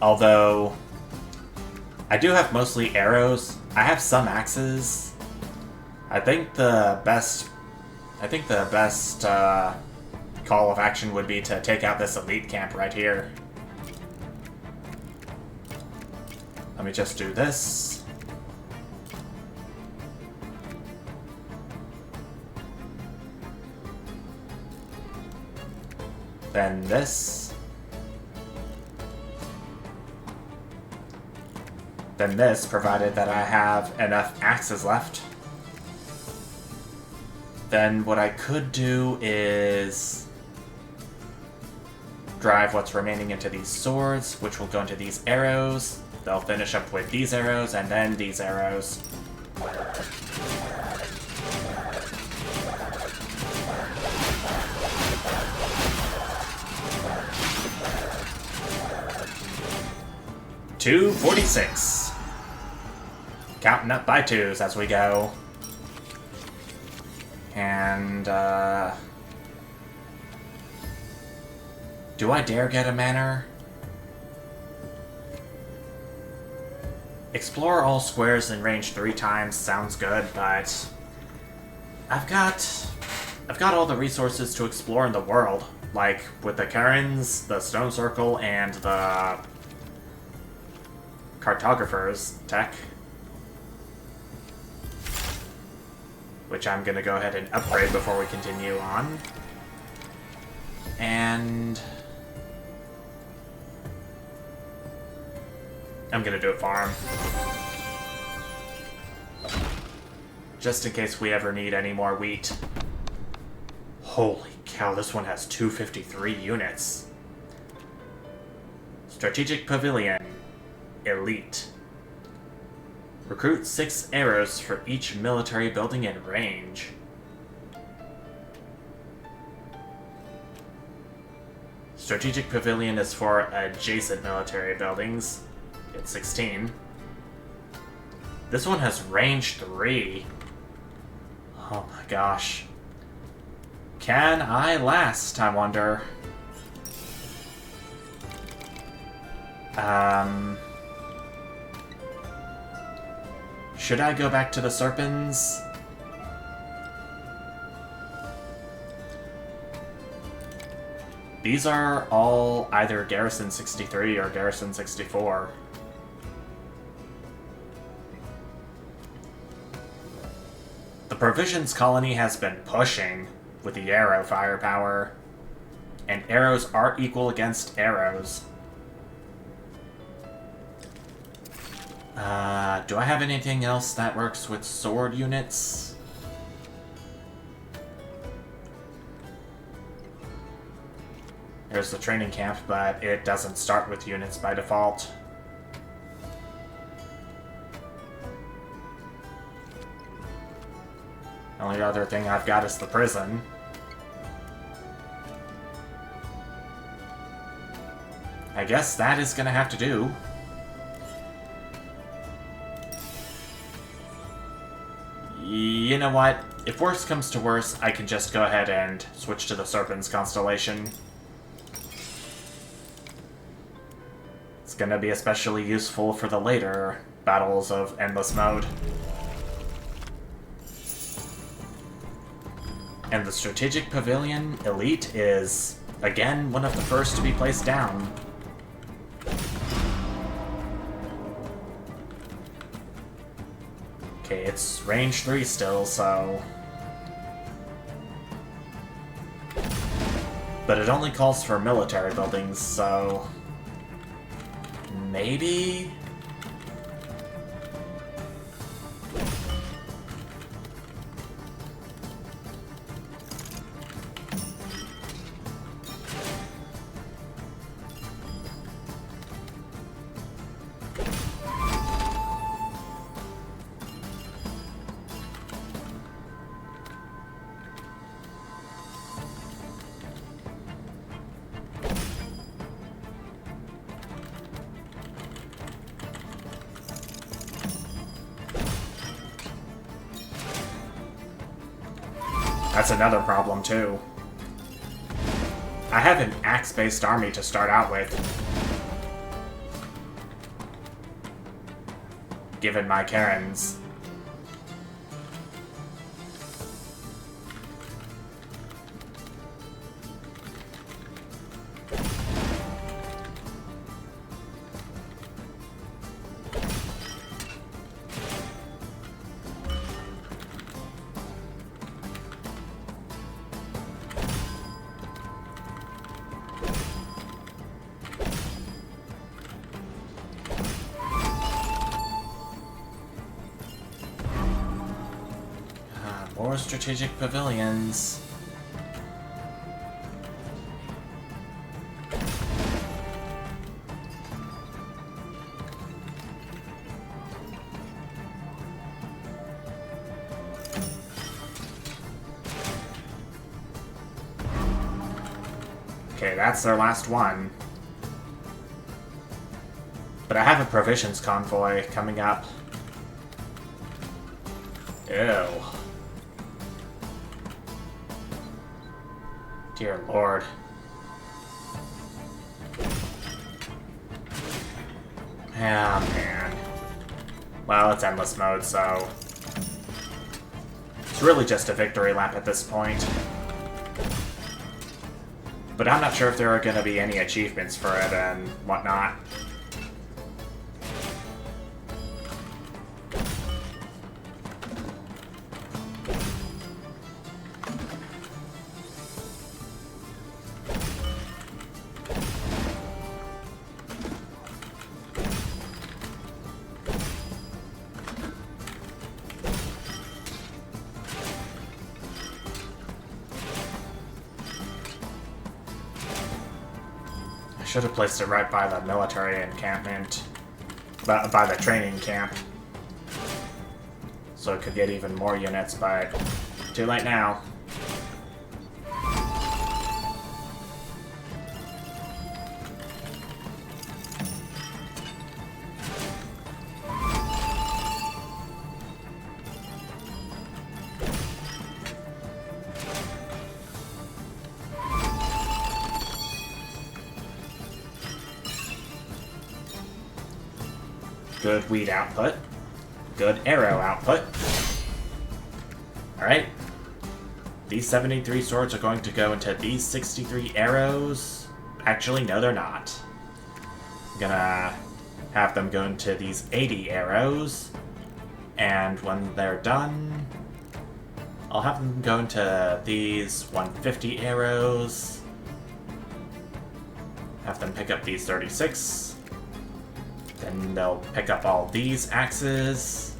Although, I do have mostly arrows. I have some axes. I think the best call of action would be to take out this elite camp right here. Let me just do this. Then this. Then this, provided that I have enough axes left. Then what I could do is drive what's remaining into these swords, which will go into these arrows. They'll finish up with these arrows, and then these arrows. $246. Counting up by twos as we go. And, do I dare get a manor? Explore all squares in range 3 times sounds good, but I've got all the resources to explore in the world, like with the cairns, the stone circle, and the cartographer's tech. Which I'm going to go ahead and upgrade before we continue on. And I'm going to do a farm. Just in case we ever need any more wheat. Holy cow, this one has 253 units. Strategic Pavilion. Elite. Recruit 6 arrows for each military building in range. Strategic Pavilion is for adjacent military buildings. It's 16. This one has range 3. Oh my gosh. Can I last, I wonder? Should I go back to the Serpents? These are all either Garrison 63 or Garrison 64. The Provisions Colony has been pushing with the arrow firepower, and arrows are equal against arrows. Do I have anything else that works with sword units? There's the training camp, but it doesn't start with units by default. The only other thing I've got is the prison. I guess that is gonna have to do. You know what? If worse comes to worse, I can just go ahead and switch to the Serpents constellation. It's gonna be especially useful for the later battles of Endless Mode. And the Strategic Pavilion Elite is, again, one of the first to be placed down. Okay, it's range 3 still, so... But it only calls for military buildings, so... Maybe? That's another problem, too. I have an axe-based army to start out with. Given my Karens. More strategic pavilions. Okay, that's their last one. But I have a provisions convoy coming up. Ew. Dear Lord. Yeah, man. Well, it's endless mode, so... It's really just a victory lap at this point. But I'm not sure if there are going to be any achievements for it and whatnot. should have placed it right by the military encampment. By the training camp. So it could get even more units, but too late now. Good weed output. Good arrow output. Alright. These 73 swords are going to go into these 63 arrows. Actually, no, they're not. I'm gonna have them go into these 80 arrows. And when they're done, I'll have them go into these 150 arrows. Have them pick up these 36. Then they'll pick up all these axes.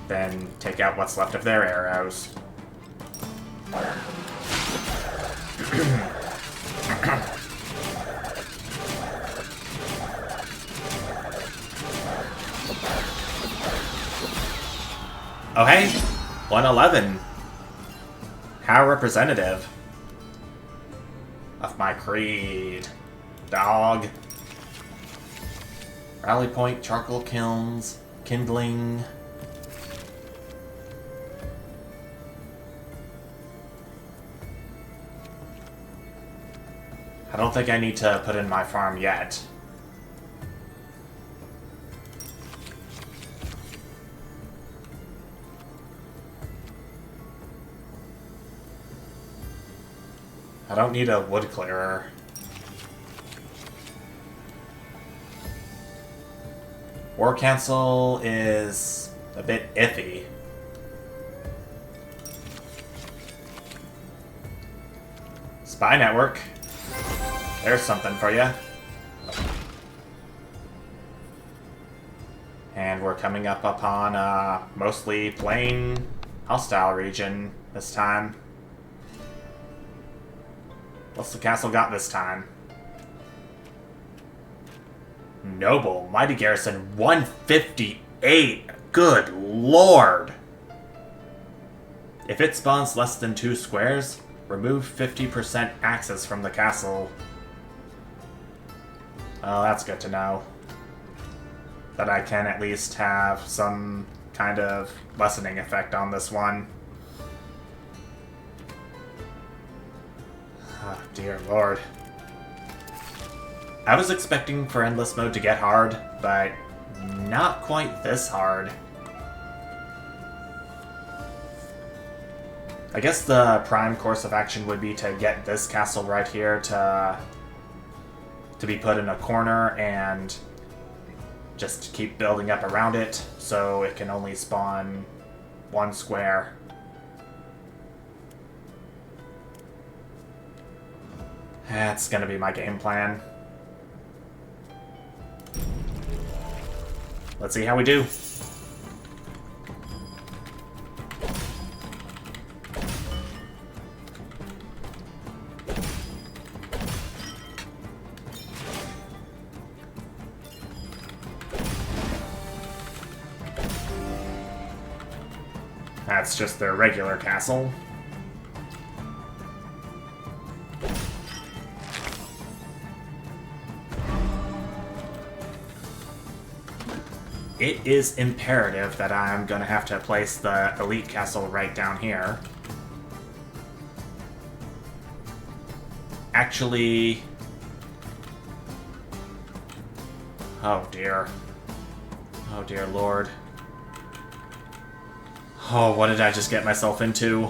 Then take out what's left of their arrows. Oh hey! 111! How representative of my creed. Dog. Rally point, charcoal kilns, kindling. I don't think I need to put in my farm yet. I don't need a wood clearer. War Council is a bit iffy. Spy network. There's something for you. And we're coming up upon a mostly plain hostile region this time. What's the castle got this time? Noble, mighty garrison, 158. Good lord! If it spawns less than 2 squares, remove 50% axes from the castle. Oh, that's good to know. That I can at least have some kind of lessening effect on this one. Oh, dear lord. I was expecting for endless mode to get hard, but not quite this hard. I guess the prime course of action would be to get this castle right here to be put in a corner and just keep building up around it so it can only spawn 1 square. That's gonna be my game plan. Let's see how we do. That's just their regular castle. It is imperative that I'm gonna have to place the elite castle right down here. Actually... oh dear. Oh dear lord. Oh, what did I just get myself into?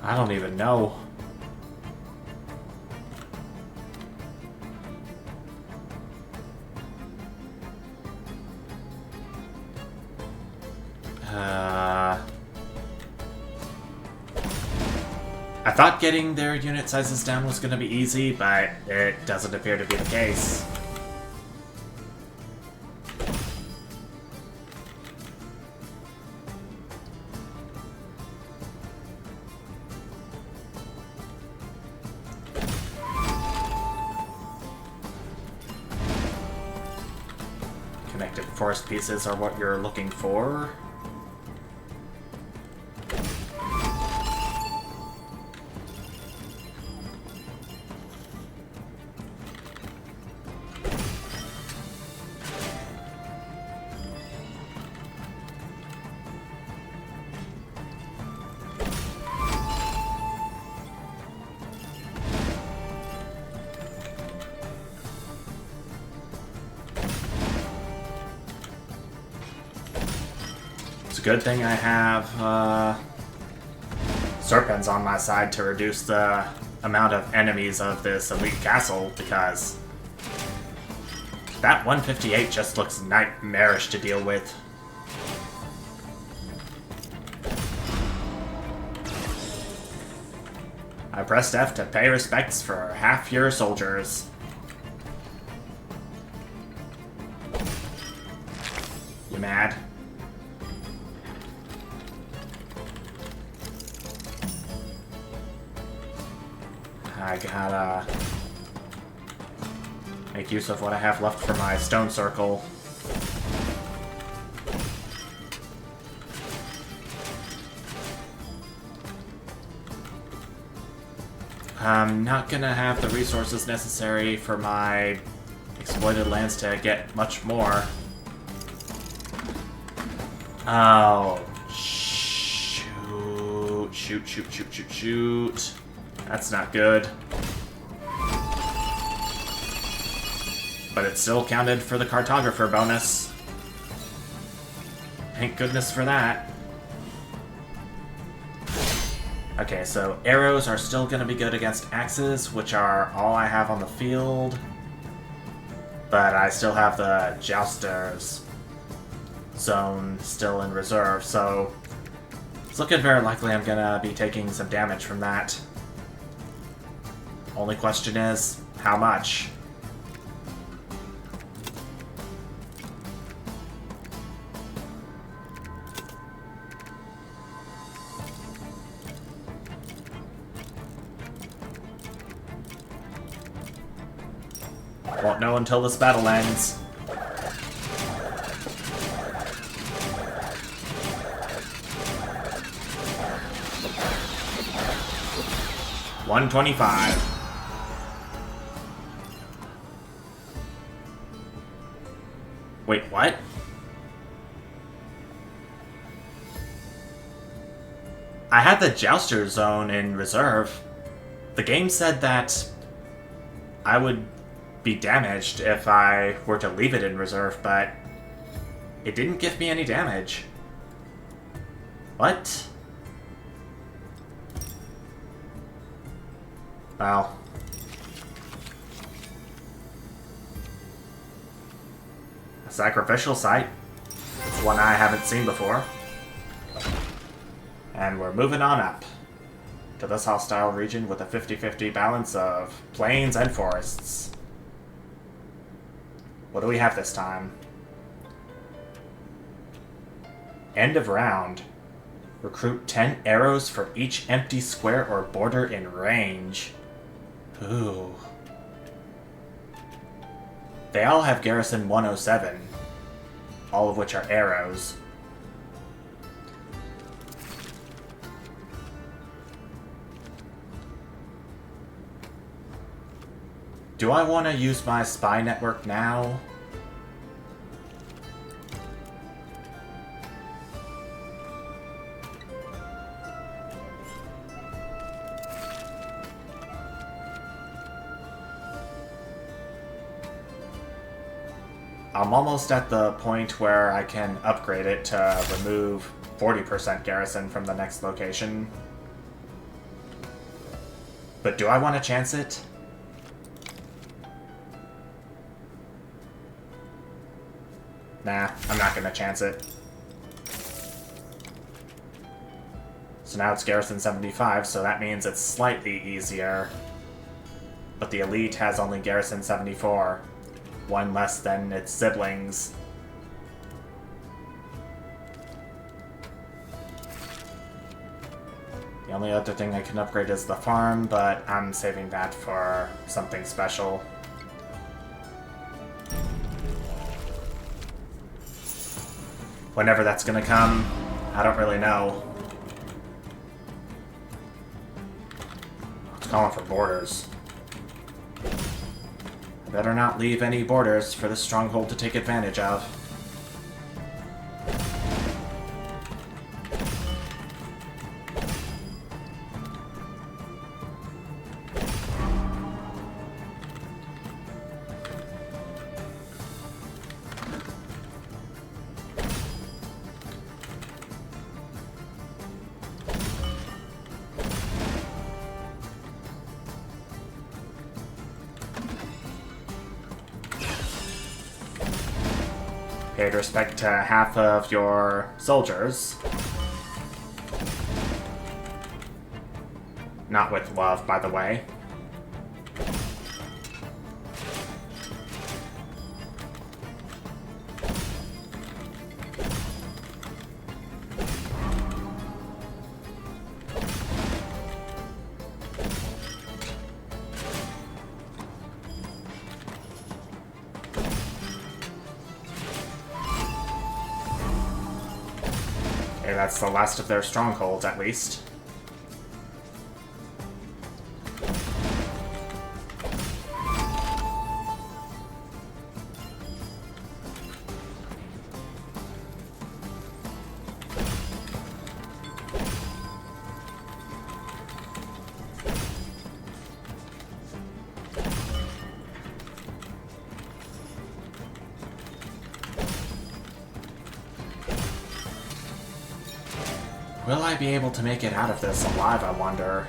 I don't even know. I thought getting their unit sizes down was going to be easy, but it doesn't appear to be the case. infected forest pieces are what you're looking for. Good thing I have serpents on my side to reduce the amount of enemies of this elite castle, because that 158 just looks nightmarish to deal with. I pressed F to pay respects for half your soldiers. You mad? I gotta make use of what I have left for my stone circle. I'm not gonna have the resources necessary for my exploited lands to get much more. Oh, shoot. That's not good. But it still counted for the cartographer bonus. Thank goodness for that. Okay, so arrows are still going to be good against axes, which are all I have on the field. But I still have the Jousters zone still in reserve, so it's looking very likely I'm going to be taking some damage from that. Only question is, how much? Won't know until this battle ends. $125. Wait, what? I had the Jouster zone in reserve. The game said that I would be damaged if I were to leave it in reserve, but it didn't give me any damage. What? Wow. A sacrificial site. It's one I haven't seen before. And we're moving on up to this hostile region with a 50-50 balance of plains and forests. What do we have this time? End of round. Recruit 10 arrows for each empty square or border in range. Ooh. They all have garrison 107, all of which are arrows. Do I want to use my spy network now? I'm almost at the point where I can upgrade it to remove 40% garrison from the next location. But do I want to chance it? Nah, I'm not gonna chance it. So now it's garrison 75, so that means it's slightly easier. But the elite has only garrison 74. One less than its siblings. The only other thing I can upgrade is the farm, but I'm saving that for something special. Whenever that's gonna come, I don't really know. It's calling for borders. I better not leave any borders for this stronghold to take advantage of. Paid respect to half of your soldiers. Not with love, by the way. Okay, that's the last of their strongholds, at least. Will I be able to make it out of this alive, I wonder?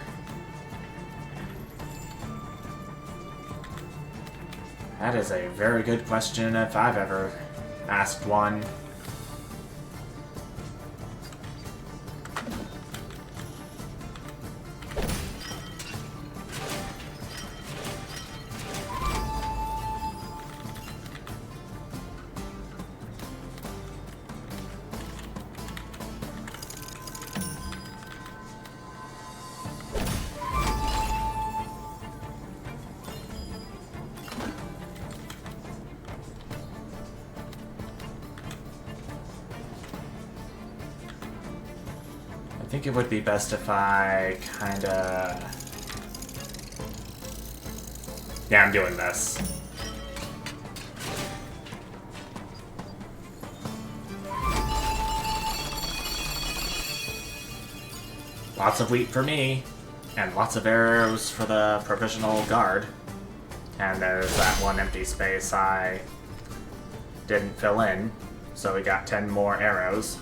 That is a very good question if I've ever asked one. I think it would be best if I kinda... Yeah, I'm doing this. Lots of wheat for me, and lots of arrows for the provisional guard. And there's that one empty space I didn't fill in, so we got 10 more arrows.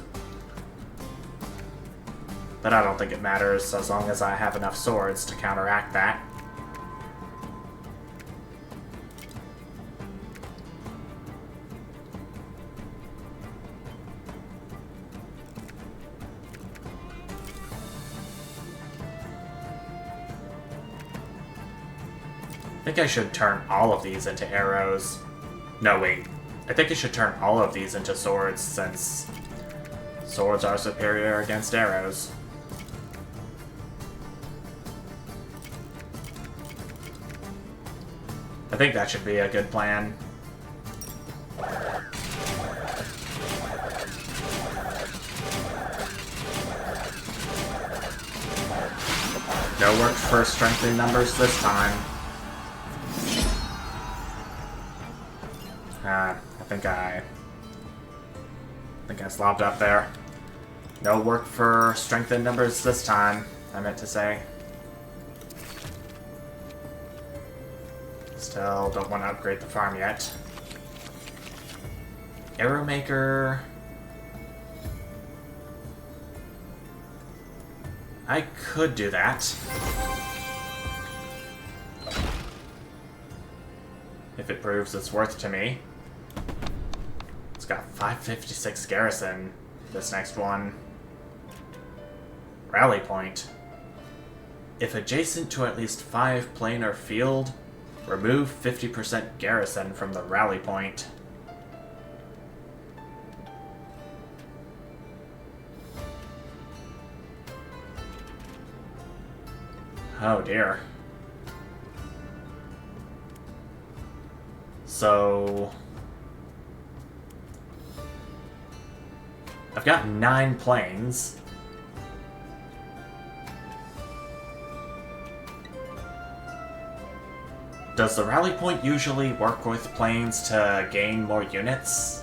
But I don't think it matters as long as I have enough swords to counteract that. I think I should turn all of these into arrows. No, wait. I think I should turn all of these into swords since swords are superior against arrows. I think that should be a good plan. No work for strengthening numbers this time. I think I slobbed up there. No work for strengthened numbers this time, I meant to say. Still don't want to upgrade the farm yet. Arrow maker. I could do that. If it proves it's worth to me. It's got 556 garrison, this next one. Rally point. If adjacent to at least 5 planar field, remove 50% garrison from the rally point. Oh dear. So... I've got 9 planes. Does the rally point usually work with planes to gain more units?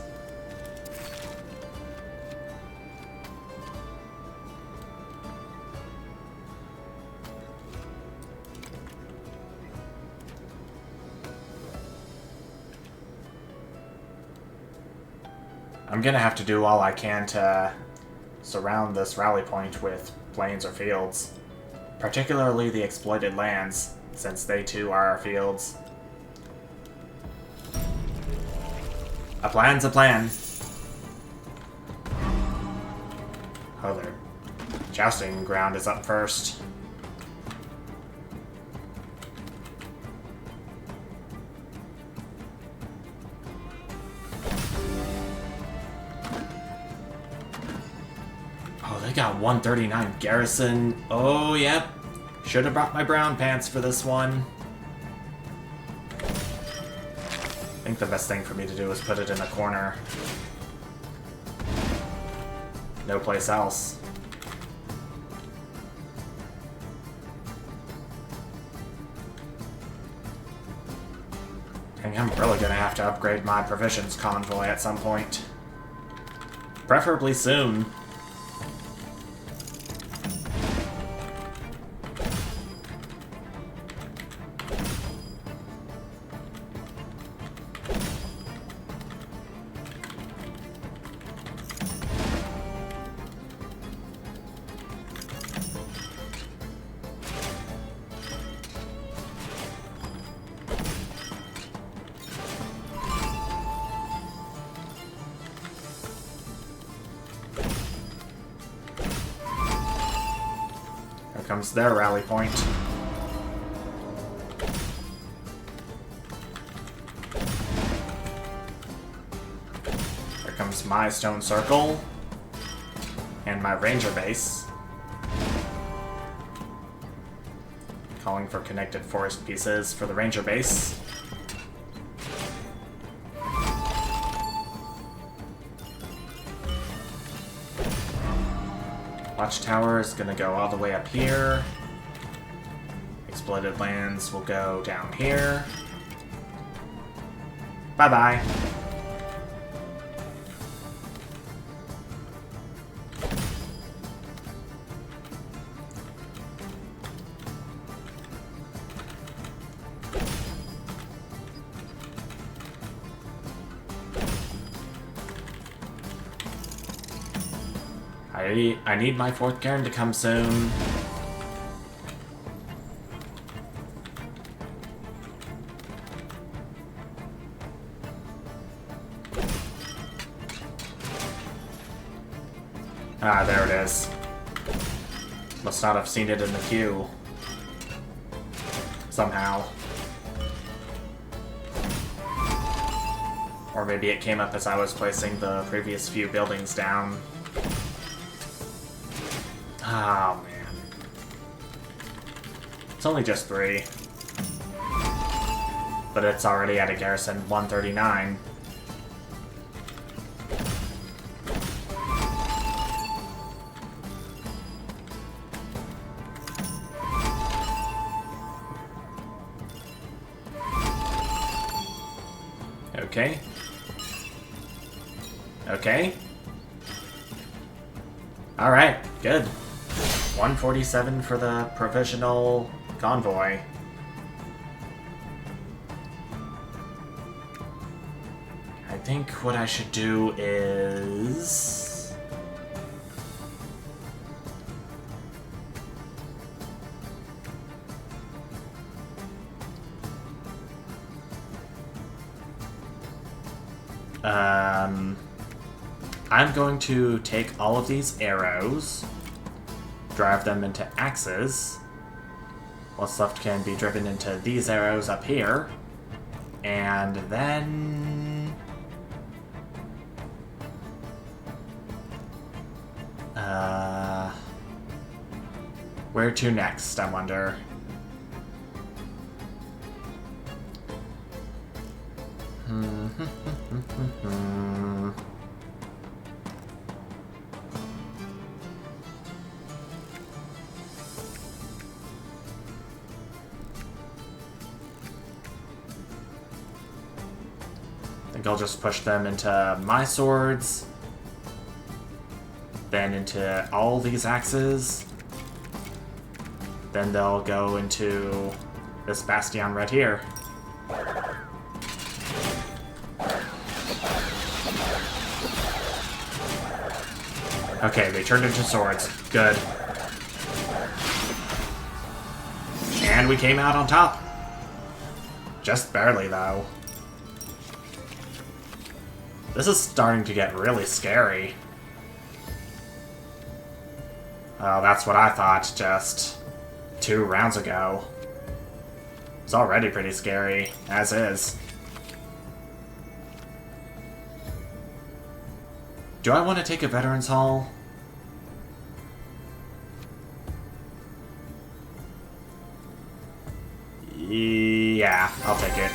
I'm gonna have to do all I can to surround this rally point with plains or fields, particularly the exploited lands, since they too are our fields. A plan's a plan. Oh, their jousting ground is up first. I got 139 garrison. Oh, yep. Should have brought my brown pants for this one. I think the best thing for me to do is put it in a corner. No place else. I think I'm really gonna have to upgrade my provisions convoy at some point. Preferably soon. Comes their rally point. Here comes my stone circle and my ranger base. Calling for connected forest pieces for the ranger base. Watchtower is going to go all the way up here. Exploited lands will go down here. Bye-bye. I need my 4th Garen to come soon. Ah, there it is. Must not have seen it in the queue. Somehow. Or maybe it came up as I was placing the previous few buildings down. Oh, man. It's only just 3. But it's already at a garrison 139. Okay. Okay. Alright, good. 147 for the provisional convoy. I think what I should do is... I'm going to take all of these arrows, drive them into axes. What's left can be driven into these arrows up here. And then... where to next, I wonder? think I'll just push them into my swords. Then into all these axes. Then they'll go into this bastion right here. Okay, they turned into swords. Good. And we came out on top. Just barely, though. This is starting to get really scary. Oh, that's what I thought just 2 rounds ago. It's already pretty scary, as is. Do I want to take a veterans hall? Yeah, I'll take it.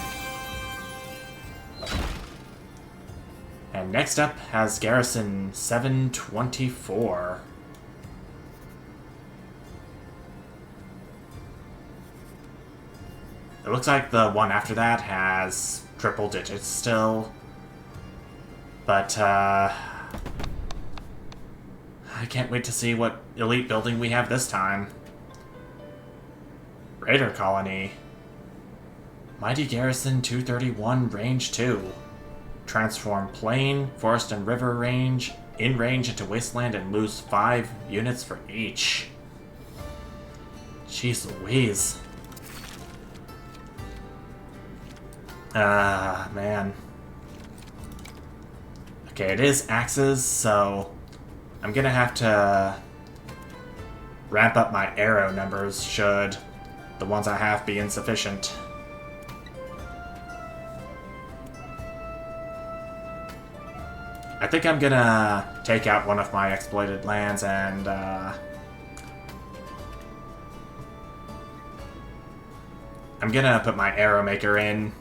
And next up has garrison 724. It looks like the one after that has triple digits still. But, I can't wait to see what elite building we have this time. Raider Colony. Mighty Garrison 231, Range 2. Transform plain, forest, and river range in range into wasteland and lose 5 units for each. Jeez Louise. Man. Okay, it is axes, so I'm gonna have to ramp up my arrow numbers should the ones I have be insufficient. I think I'm gonna take out one of my exploited lands and I'm gonna put my arrow maker in.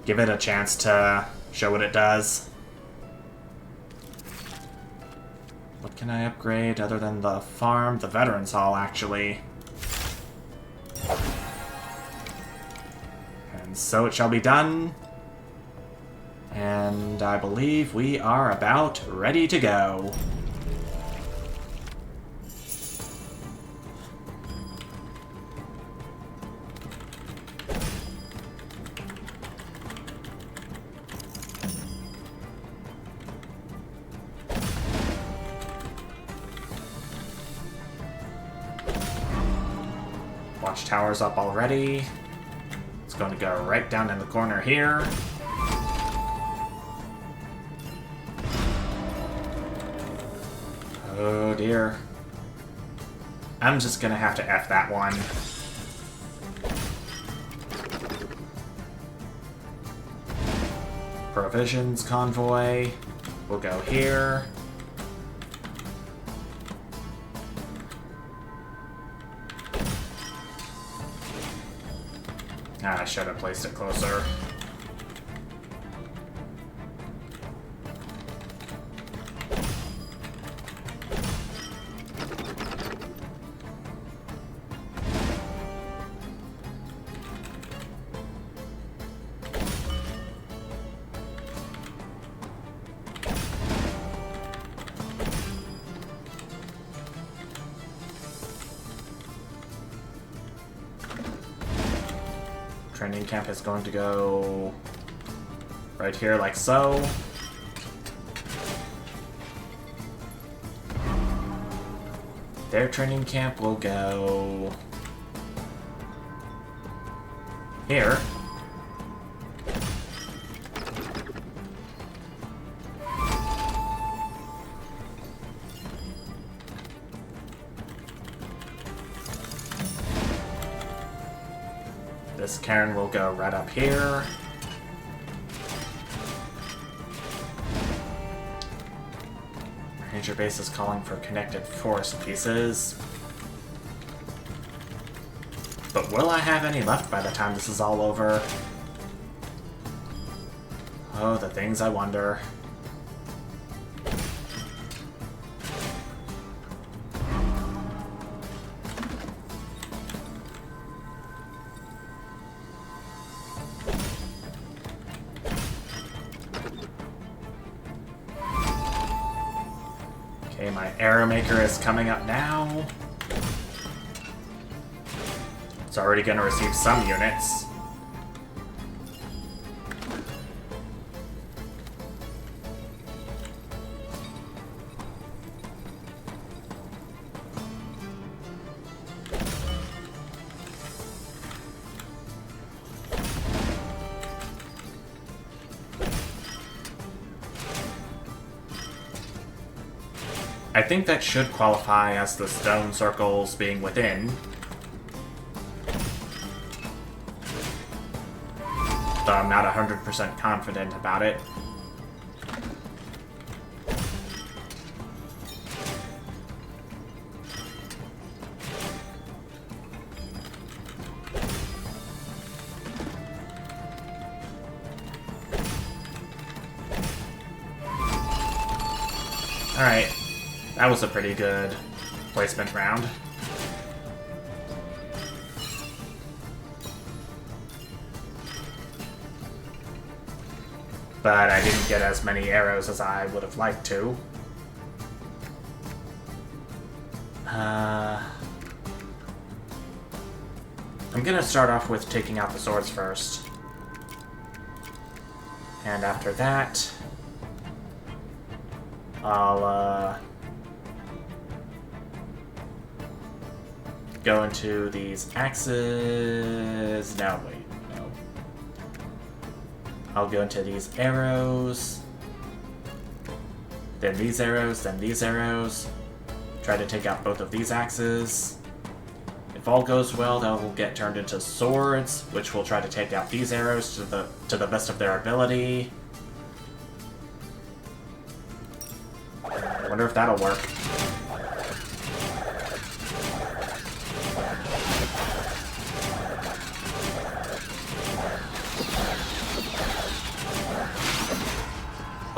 Give it a chance to show what it does. What can I upgrade other than the farm? The veterans hall, actually. And so it shall be done. And I believe we are about ready to go. Watchtower's up already. It's going to go right down in the corner here. Oh dear. I'm just gonna have to F that one. Provisions convoy will go here. I should have placed it closer. Training camp is going to go right here, like so. Their training camp will go here. This cairn will go right up here. Ranger base is calling for connected forest pieces. But will I have any left by the time this is all over? Oh, the things I wonder. My arrow maker is coming up now. It's already going to receive some units. I think that should qualify as the stone circles being within. Though I'm not 100% confident about it. Alright. That was a pretty good placement round. But I didn't get as many arrows as I would have liked to. I'm gonna start off with taking out the swords first. And after that, I'll go into these axes. No, wait, no. I'll go into these arrows. Then these arrows, then these arrows. Try to take out both of these axes. If all goes well, they'll get turned into swords, which will try to take out these arrows to the best of their ability. Wonder if that'll work.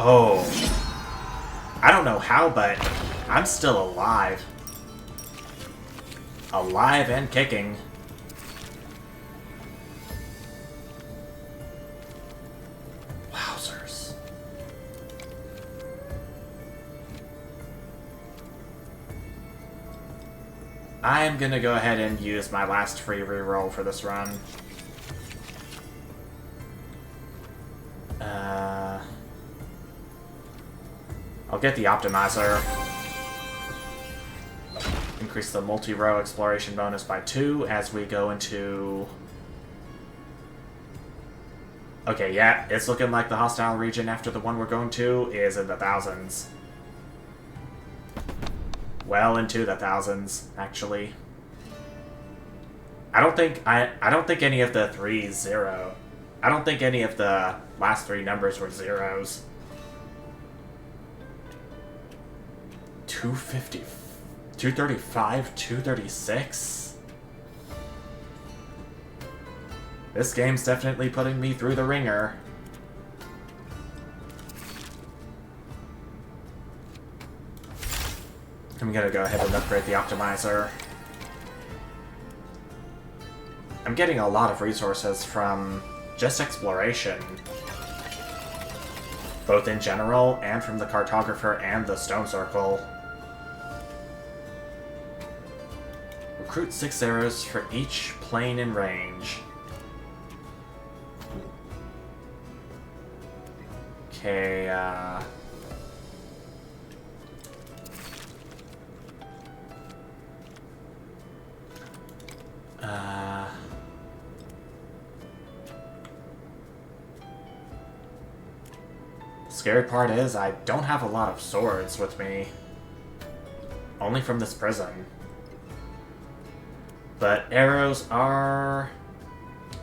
Oh. I don't know how, but I'm still alive. Alive and kicking. Wowzers. I am gonna go ahead and use my last free reroll for this run. I'll get the optimizer. Increase the multi-row exploration bonus by 2 as we go into... Okay, yeah, it's looking like the hostile region after the one we're going to is in the thousands. Well into the thousands, actually. I don't think any of the 3's 0. I don't think any of the last 3 numbers were zeros. 250, 235, 236? This game's definitely putting me through the ringer. I'm gonna go ahead and upgrade the optimizer. I'm getting a lot of resources from just exploration. Both in general and from the cartographer and the stone circle. Recruit 6 arrows for each plane in range. Okay, the scary part is I don't have a lot of swords with me. Only from this prison. But arrows are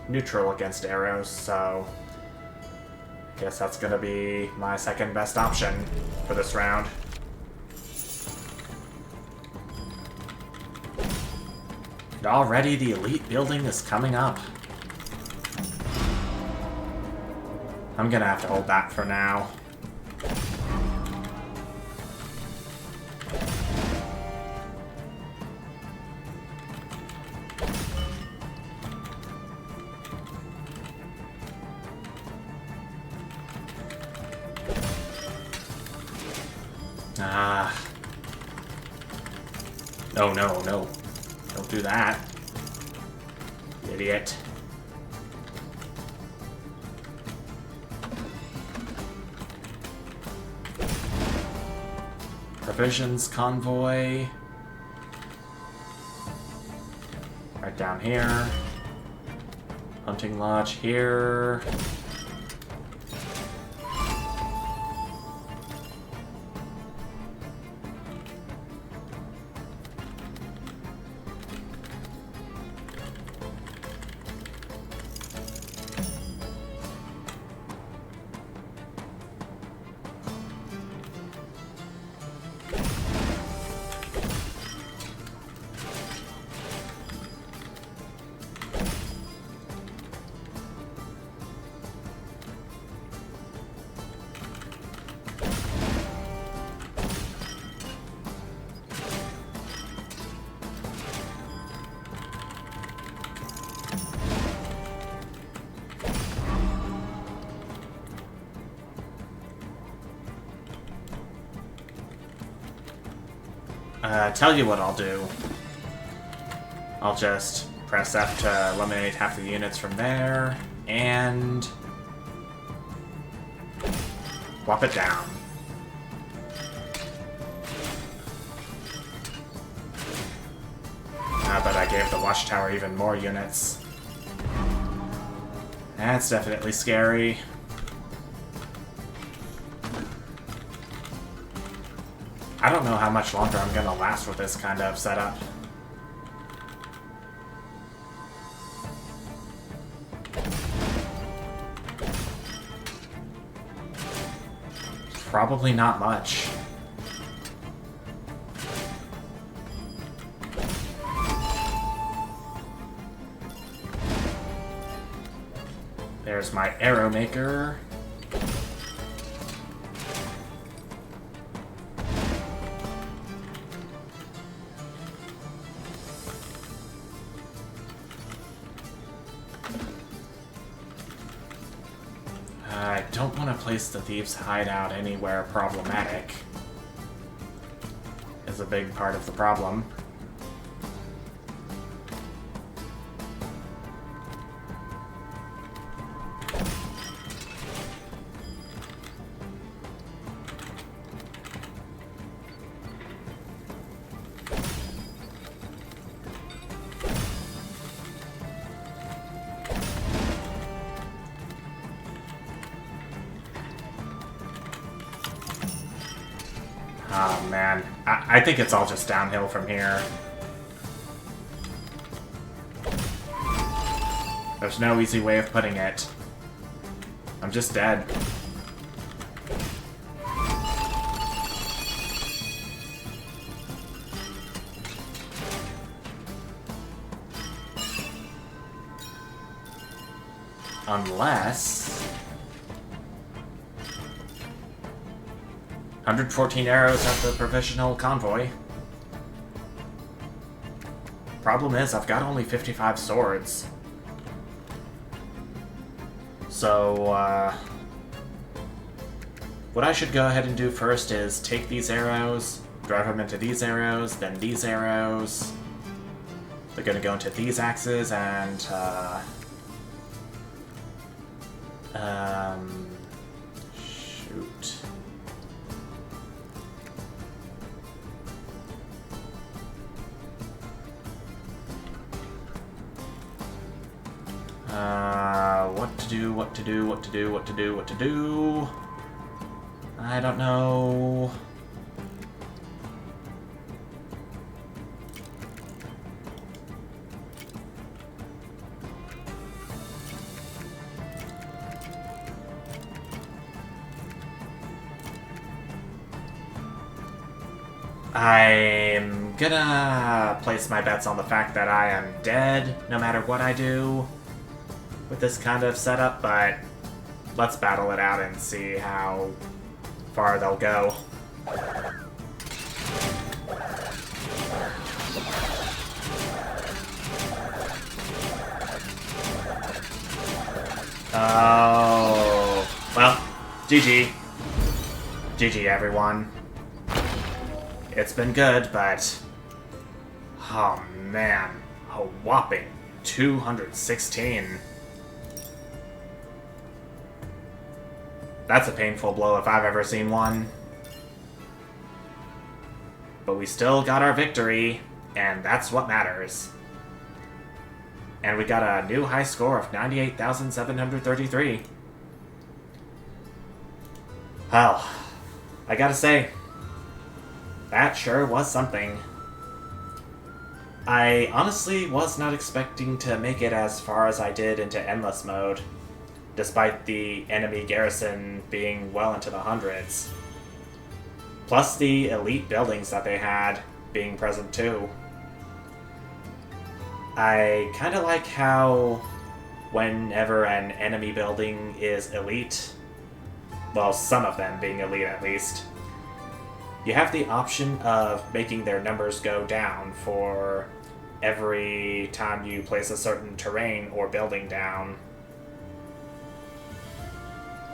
neutral against arrows, so I guess that's gonna be my second best option for this round. And already the elite building is coming up. I'm gonna have to hold that for now. Oh, no, no. Don't do that. Idiot. Provisions convoy. Right down here. Hunting lodge here. Tell you what I'll do. I'll just press F to eliminate half the units from there, and whop it down. But I gave the watchtower even more units. That's definitely scary. I don't know how much longer I'm gonna last with this kind of setup. Probably not much. There's my arrow maker. I don't want to place the Thieves' Hideout anywhere problematic. Is a big part of the problem. Oh man, I think it's all just downhill from here. There's no easy way of putting it. I'm just dead. Unless... 114 arrows at the provisional convoy. Problem is, I've got only 55 swords. So, what I should go ahead and do first is take these arrows, drive them into these arrows, then these arrows. They're gonna go into these axes, and, shoot. What to do. I don't know. I'm gonna place my bets on the fact that I am dead no matter what I do with this kind of setup, but let's battle it out and see how far they'll go. Oh, well, GG. GG, everyone. It's been good, but Oh man, a whopping 216. That's a painful blow if I've ever seen one. But we still got our victory, and that's what matters. And we got a new high score of 98,733. Well, I gotta say, that sure was something. I honestly was not expecting to make it as far as I did into Endless Mode, despite the enemy garrison being well into the hundreds. Plus the elite buildings that they had being present too. I kinda like how whenever an enemy building is elite, well, some of them being elite at least, you have the option of making their numbers go down for every time you place a certain terrain or building down.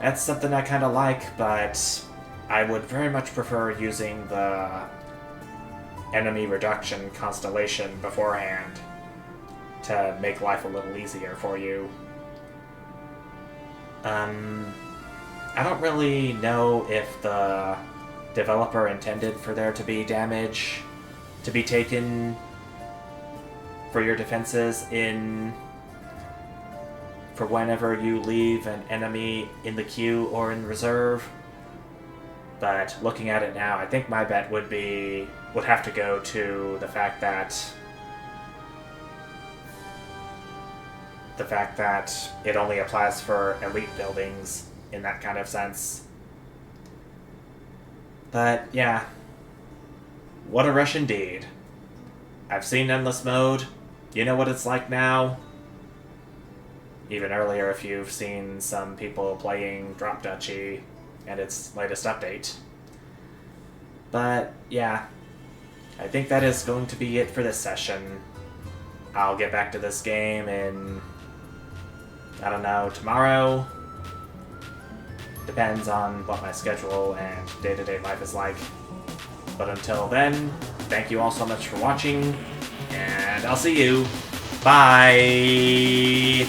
That's something I kind of like, but I would very much prefer using the enemy reduction constellation beforehand to make life a little easier for you. I don't really know if the developer intended for there to be damage to be taken for your defenses for whenever you leave an enemy in the queue or in reserve. But looking at it now, I think my bet would have to go to the fact that it only applies for elite buildings in that kind of sense. But yeah, what a rush indeed. I've seen Endless Mode. You know what it's like now. Even earlier, if you've seen some people playing Drop Duchy and its latest update. But yeah, I think that is going to be it for this session. I'll get back to this game in, I don't know, tomorrow. Depends on what my schedule and day-to-day life is like. But until then, thank you all so much for watching, and I'll see you. Bye!